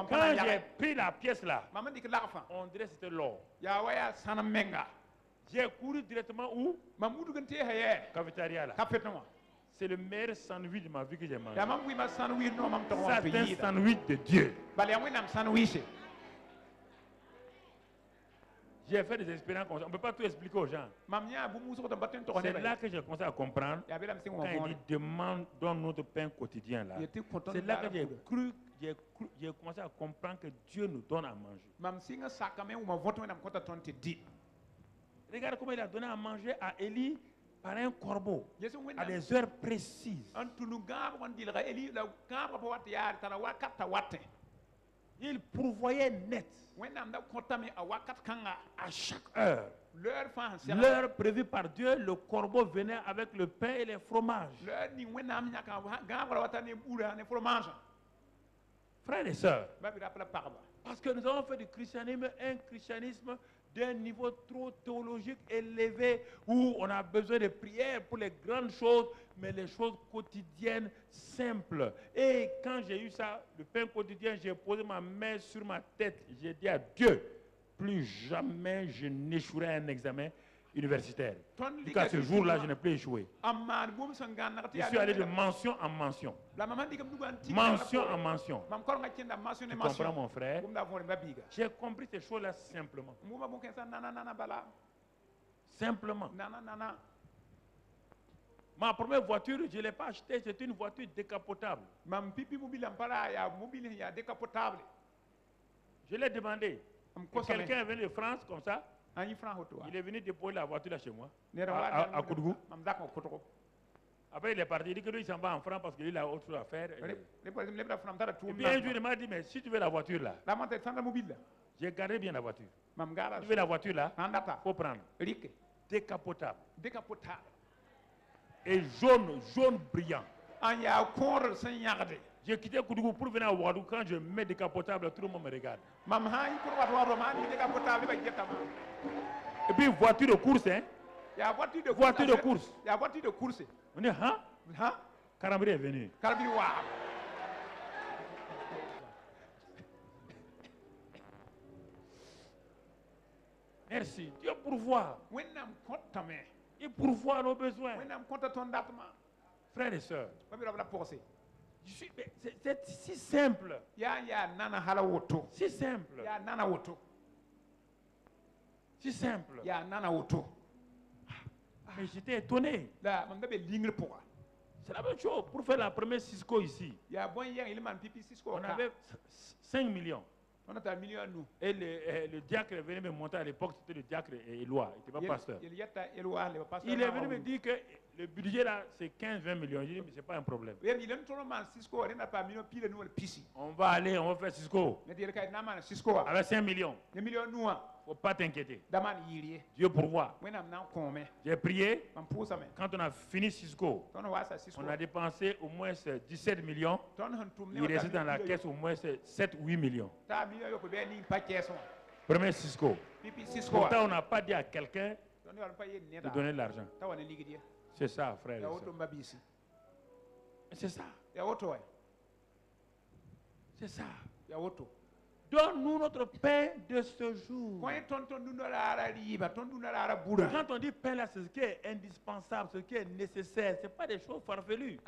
[SPEAKER 1] Quand j'ai pris la pièce là, on dirait que c'était l'or. J'ai couru directement où? Cafétéria là. C'est le meilleur sandwich de ma vie que j'ai mangé. Ça, c'est un sandwich de Dieu. J'ai fait des expériences comme ça. On ne peut pas tout expliquer aux gens. C'est là que j'ai commencé à comprendre. Quand il dit demande dans notre pain quotidien là. C'est là que j'ai commencé à comprendre que Dieu nous donne à manger. Regarde comment il a donné à manger à Élie par un corbeau à des heures précises. Il pourvoyait net à chaque heure. L'heure prévue par Dieu, le corbeau venait avec le pain et les fromages. Frères et sœurs, parce que nous avons fait du christianisme un christianisme d'un niveau trop théologique élevé où on a besoin de prières pour les grandes choses, mais les choses quotidiennes simples. Et quand j'ai eu ça, le pain quotidien, j'ai posé ma main sur ma tête. J'ai dit à Dieu, plus jamais je n'échouerai à un examen universitaire. Jusqu'à ce jour-là, je n'ai plus échoué. Je suis allé de mention en mention. Mention en mention. Tu comprends, mon frère? J'ai compris ces choses-là simplement. Simplement. Ma première voiture, je ne l'ai pas achetée, c'est une voiture décapotable. Je l'ai demandé. Quelqu'un est venu de France comme ça. Il est venu déposer la voiture là chez moi, à Koudou. Après, il est parti. Il dit que lui, il s'en va en France parce qu'il a autre chose à faire. Et puis un jour, il m'a dit, mais si tu veux la voiture là, j'ai gardé bien la voiture. Si tu veux la voiture là, il faut prendre. Décapotable. Et jaune brillant. J'ai quitté Koudou pour venir à Ouadou. Quand je mets décapotable, tout le monde me regarde. Et puis voiture de course, hein? Voiture de course. On dit, hein? Karambri est venu. Merci. Dieu pourvoit. Il pourvoit nos besoins. Frères et sœurs, c'est si simple. Si simple. Si simple. Mais j'étais étonné. C'est la même chose. Pour faire la première Cisco ici, on avait 5 millions. Et le diacre est venu me montrer à l'époque, c'était le diacre Éloi, il n'était pas pasteur. Il est venu me dire que le budget là, c'est 15-20 millions. Je dis, mais ce n'est pas un problème. On va aller, on va faire Cisco. Avec 5 millions. Il ne faut pas t'inquiéter. Dieu pourvoit. J'ai prié. Quand on a fini Cisco, on a dépensé au moins 17 millions. Il restait dans la caisse au moins 7-8 millions. Premier Cisco. Pourtant, on n'a pas dit à quelqu'un de donner de l'argent. C'est ça, frère. C'est ça. C'est ça. Donne-nous notre pain de ce jour. Quand on dit pain là, c'est ce qui est indispensable, ce qui est nécessaire. Ce n'est pas des choses farfelues.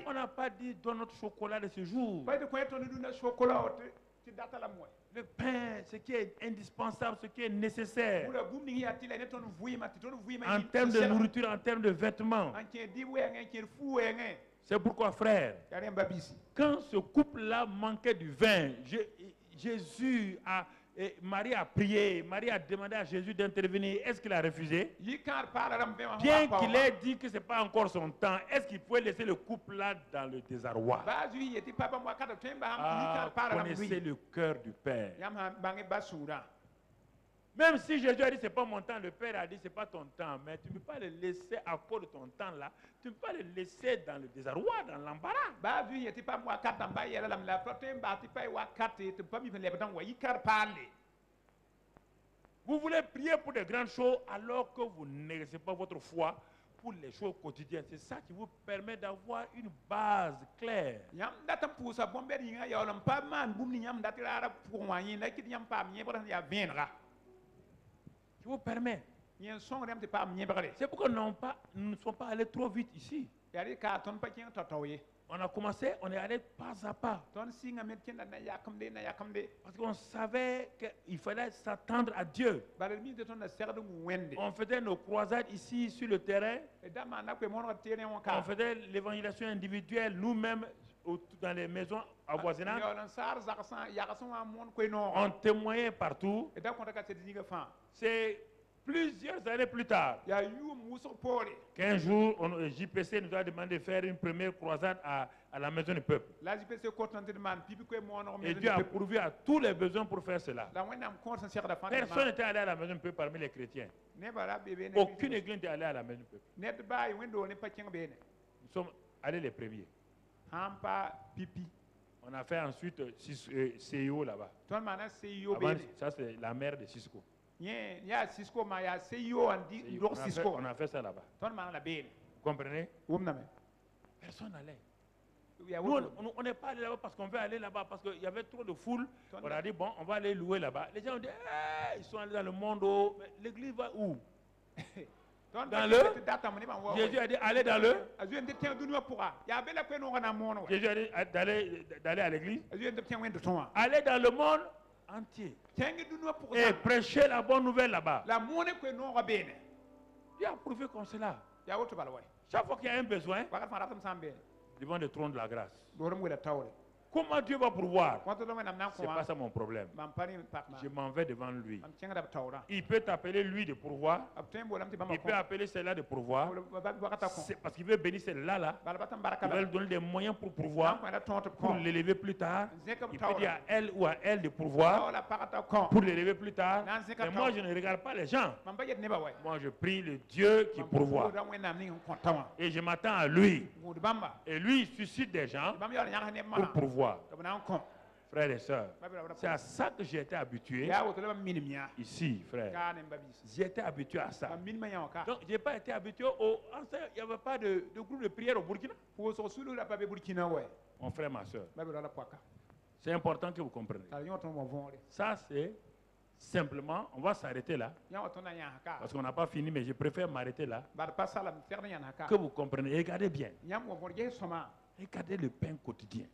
[SPEAKER 1] On n'a pas dit donne notre chocolat de ce jour. Le pain, ce qui est indispensable, ce qui est nécessaire. En termes de nourriture, en termes de vêtements. C'est pourquoi, frère, quand ce couple-là manquait du vin, Marie a prié, Marie a demandé à Jésus d'intervenir. Est-ce qu'il a refusé? Bien qu'il ait dit que ce n'est pas encore son temps, est-ce qu'il pouvait laisser le couple-là dans le désarroi? Connaissez le cœur du Père. Même si Jésus a dit c'est pas mon temps, le Père a dit c'est pas ton temps, mais tu ne peux pas le laisser à cause de ton temps là, tu ne peux pas le laisser dans le désarroi, dans l'embarras. Vous voulez prier pour des grandes choses alors que vous n'exercez pas votre foi pour les choses quotidiennes. C'est ça qui vous permet d'avoir une base claire. Qui vous permet. C'est pourquoi nous ne sommes pas allés trop vite ici. On a commencé, on est allé pas à pas. Parce qu'on savait qu'il fallait s'attendre à Dieu. On faisait nos croisades ici sur le terrain. On faisait l'évangélisation individuelle nous-mêmes dans les maisons avoisinantes. On témoignait partout. C'est plusieurs années plus tard qu'un jour, JPC nous a demandé de faire une première croisade à la maison du peuple. Et Dieu a pourvu à tous les besoins pour faire cela. Personne n'était allé à la maison du peuple parmi les chrétiens. Aucune église n'était allée à la maison du peuple. Nous sommes allés les premiers. On a fait ensuite CIO là-bas. Ça, c'est la mère de Cisco. On a fait ça là-bas. Vous comprenez? Personne n'allait. Nous, on n'est pas allé là-bas parce qu'on veut aller là-bas, parce qu'il y avait trop de foule. On a dit, bon, on va aller louer là-bas. Les gens ont dit, hey, ils sont allés dans le monde. L'église va où? Dans le. Jésus a dit, allez dans le. Jésus a dit d'aller à l'église. Allez dans le monde entier. Et prêcher la bonne nouvelle là-bas. Dieu a prouvé comme cela. Chaque fois qu'il y a un besoin, devant le trône de la grâce. Comment Dieu va pourvoir? C'est pas ça mon problème. Je m'en vais devant lui. Il peut t'appeler lui de pourvoir. Il peut appeler celle-là de pourvoir. Parce qu'il veut bénir celle-là. Il veut lui donner des moyens pour pourvoir, pour l'élever plus tard. Il peut dire à elle ou à elle de pourvoir, pour l'élever plus tard. Mais moi, je ne regarde pas les gens. Moi, je prie le Dieu qui pourvoit. Et je m'attends à lui. Et lui, il suscite des gens pour pourvoir. Frères et sœurs, c'est à ça que j'ai été habitué ici, frère. J'ai été habitué à ça. Donc, je n'ai pas été habitué au. Il n'y avait pas de groupe de prière au Burkina. Mon frère, ma soeur. C'est important que vous compreniez. Ça, c'est simplement, on va s'arrêter là. Parce qu'on n'a pas fini, mais je préfère m'arrêter là. Que vous compreniez. Regardez bien. Regardez le pain quotidien.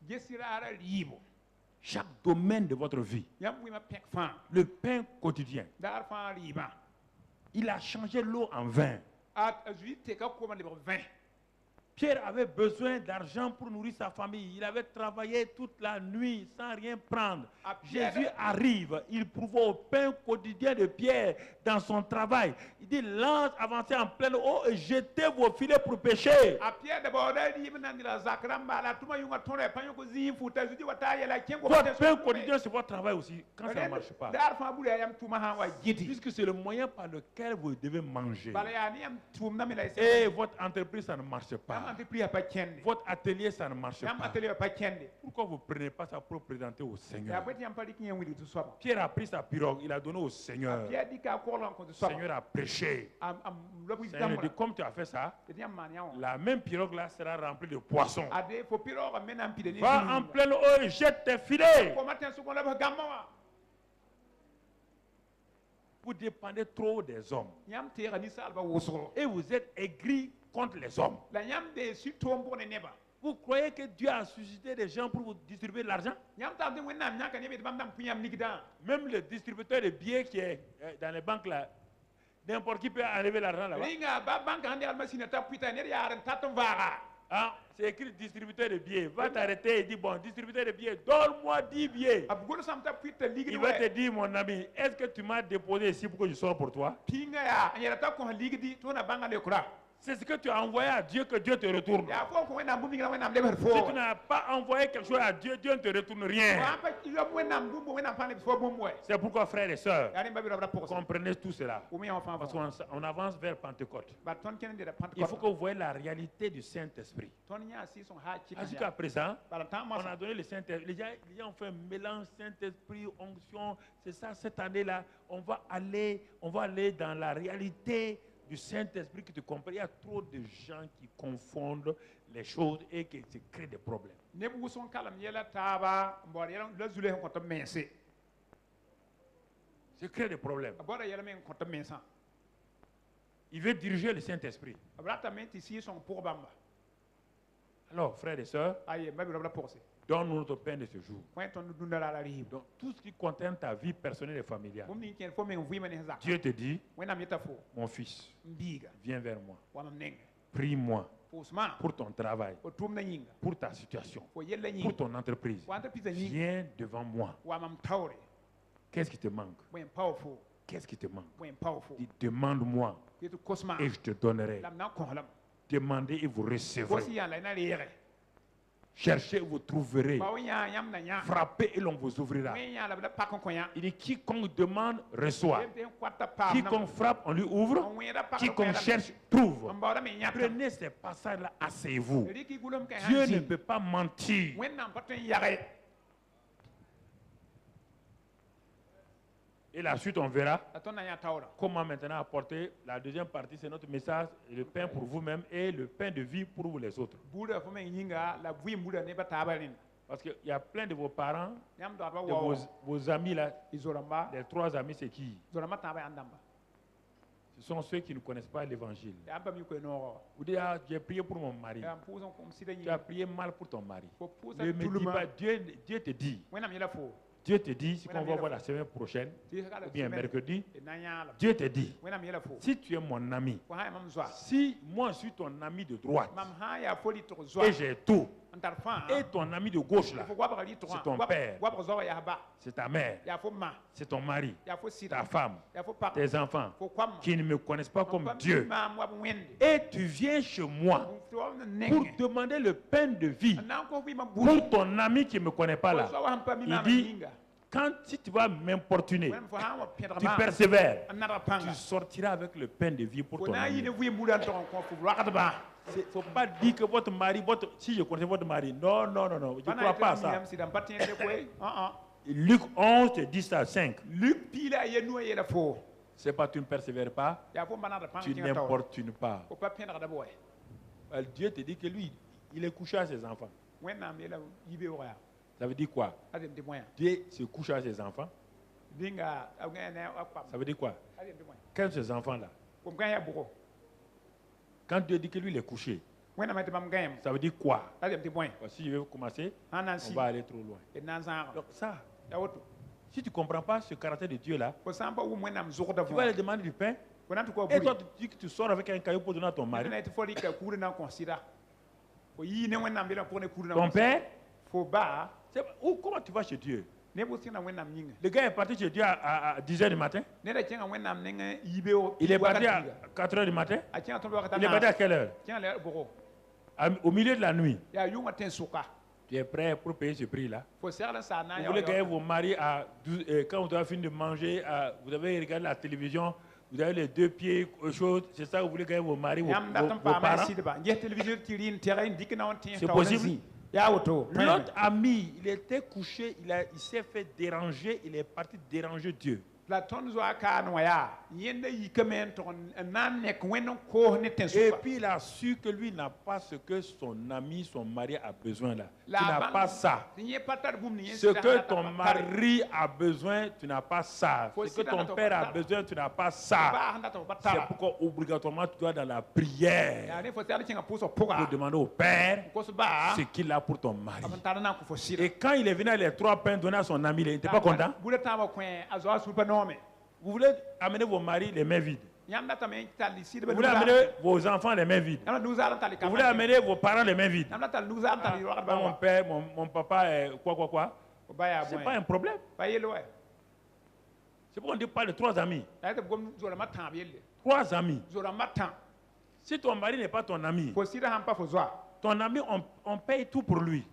[SPEAKER 1] Chaque domaine de votre vie. Le pain quotidien. Il a changé l'eau en vin. Pierre avait besoin d'argent pour nourrir sa famille. Il avait travaillé toute la nuit sans rien prendre. Jésus arrive, il prouve au pain quotidien de Pierre dans son travail. Il dit, lance, avancez en pleine eau et jetez vos filets pour pêcher. Votre pain quotidien, c'est votre travail aussi, quand ça ne marche pas. Puisque c'est le moyen par lequel vous devez manger. Et votre entreprise, ça ne marche pas. Votre atelier, ça ne marche pas. Pourquoi vous ne prenez pas ça pour présenter au Seigneur? Pierre a pris sa pirogue, il a donné au Seigneur. Le Seigneur a prêché. Le Seigneur dit, comme tu as fait ça, la même pirogue là sera remplie de poissons. Va en pleine eau et jette tes filets. Vous dépendez trop des hommes. Et vous êtes aigris contre les hommes. Vous croyez que Dieu a suscité des gens pour vous distribuer de l'argent? Même le distributeur de billets qui est dans les banques là, n'importe qui peut enlever l'argent là-bas. Ah, c'est écrit distributeur de billets. Va t'arrêter et dis, bon, distributeur de billets, donne-moi 10 billets. Il va te dire, mon ami, est-ce que tu m'as déposé ici pour que je sorte pour toi? C'est ce que tu as envoyé à Dieu que Dieu te retourne. Si tu n'as pas envoyé quelque chose à Dieu, Dieu ne te retourne rien. C'est pourquoi, frères et sœurs, comprenez tout cela. Parce qu'on avance vers Pentecôte. Il faut que vous voyez la réalité du Saint-Esprit. Jusqu'à présent, on a donné le Saint-Esprit. Les gens ont fait un mélange Saint-Esprit, onction. C'est ça, cette année-là, on va aller dans la réalité du Saint-Esprit qui te comprend. Il y a trop de gens qui confondent les choses et qui se créent des problèmes. Se crée des problèmes. Il veut diriger le Saint-Esprit. Alors, frères et sœurs, donne-nous notre pain de ce jour. Donc, tout ce qui concerne ta vie personnelle et familiale, Dieu te dit, mon fils, viens vers moi. Prie-moi pour ton travail, pour ta situation, pour ton entreprise. Viens devant moi. Qu'est-ce qui te manque? Qu'est-ce qui te manque? Dis, demande-moi et je te donnerai. Demandez et vous recevrez. Cherchez et vous trouverez. Frappez et l'on vous ouvrira. Il dit, quiconque demande, reçoit. Quiconque frappe, on lui ouvre. Quiconque cherche, trouve. Prenez ces passages-là, asseyez-vous. Dieu ne peut pas mentir. Et la suite, on verra comment maintenant apporter la deuxième partie, c'est notre message, le pain pour vous-même et le pain de vie pour vous les autres. Parce qu'il y a plein de vos parents, de vos amis là, les trois amis, c'est qui? Ce sont ceux qui ne connaissent pas l'évangile. Vous dites, ah, j'ai prié pour mon mari. Tu as prié mal pour ton mari. Ne me dis pas, Dieu te dit. Dieu te dit, si on va voir la semaine prochaine, ou bien mercredi, Dieu te dit, si tu es mon ami, si moi je suis ton ami de droite, et j'ai tout, et ton ami de gauche là, c'est ton père, c'est ta mère, c'est ton mari, ta femme, tes enfants, qui ne me connaissent pas comme Dieu, et tu viens chez moi pour demander le pain de vie pour ton ami qui ne me connaît pas là. Il dit, si tu vas m'importuner, tu persévères, tu sortiras avec le pain de vie pour ton ami. Il ne faut pas dire que votre mari, si je connais votre mari, non, je ne crois pas à ça. Luc 11 te dit ça, 5. C'est pas tu ne persévères pas, tu n'importunes pas. Dieu te dit que lui, il est couché à ses enfants. Ça veut dire quoi? Dieu se couche à ses enfants. Ça veut dire quoi? Quels sont ces enfants-là? Quand Dieu dit que lui il est couché, ça veut dire quoi? Si je veux commencer, on va aller trop loin. Donc ça, si tu ne comprends pas ce caractère de Dieu-là, tu vas lui demander du pain. Et toi, tu dis que tu sors avec un caillou pour donner à ton mari. Ton père, comment tu vas chez Dieu? Le gars est parti chez Dieu à 10h du matin. Il est parti à 4h du matin. Il est parti à quelle heure? Au milieu de la nuit. Tu es prêt pour payer ce prix-là? Vous voulez gagner vos maris quand vous avez fini de manger, vous avez regardé la télévision, vous avez les deux pieds chauds, c'est ça que vous voulez gagner vos maris, vos parents? C'est possible? L'autre ami, il était couché, il s'est fait déranger, il est parti déranger Dieu. Et puis il a su que lui n'a pas ce que son ami, son mari a besoin là. Tu n'as pas ça. Ce que ton mari a besoin, tu n'as pas ça. Ce que ton père a besoin, tu n'as pas ça. C'est pourquoi obligatoirement tu dois dans la prière pour demander au Père ce qu'il a pour ton mari. Et quand il est venu avec les 3 pains donnés à son ami, il n'était pas content. Vous voulez amener vos maris les mains vides. Vous voulez amener vos enfants les mains vides. Vous voulez amener vos parents les mains vides. Mon père, mon papa, quoi. Ce n'est pas un problème. C'est pourquoi on ne dit pas de 3 amis. 3 amis. Si ton mari n'est pas ton ami, ton ami, on paye tout pour lui.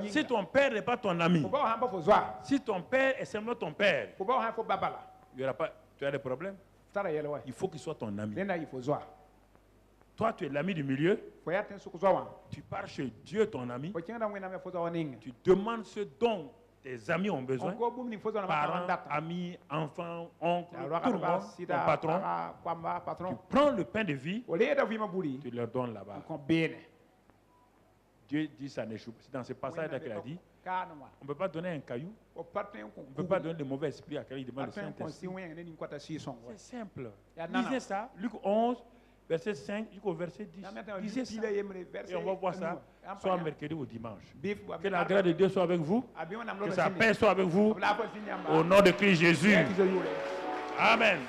[SPEAKER 1] Si ton père n'est pas ton ami, si ton père est seulement ton père, il y aura pas, tu as des problèmes. Il faut qu'il soit ton ami. Toi, tu es l'ami du milieu. Tu pars chez Dieu, ton ami. Tu demandes ce dont tes amis ont besoin. Parents, amis, enfants, oncles, tout le monde, ton patron. Tu prends le pain de vie, tu leur donnes là-bas. Dieu dit ça n'échoue pas. C'est dans ce passage-là qu'il a dit. On ne peut pas donner un caillou. On ne peut pas donner de mauvais esprit à quelqu'un qui demande le Saint-Esprit. C'est simple. Lisez ça, Luc 11, verset 5 jusqu'au verset 10. Lisez ça. Et on va voir ça soit mercredi ou dimanche. Que la grâce de Dieu soit avec vous. Que sa paix soit avec vous. Au nom de Christ Jésus. Amen.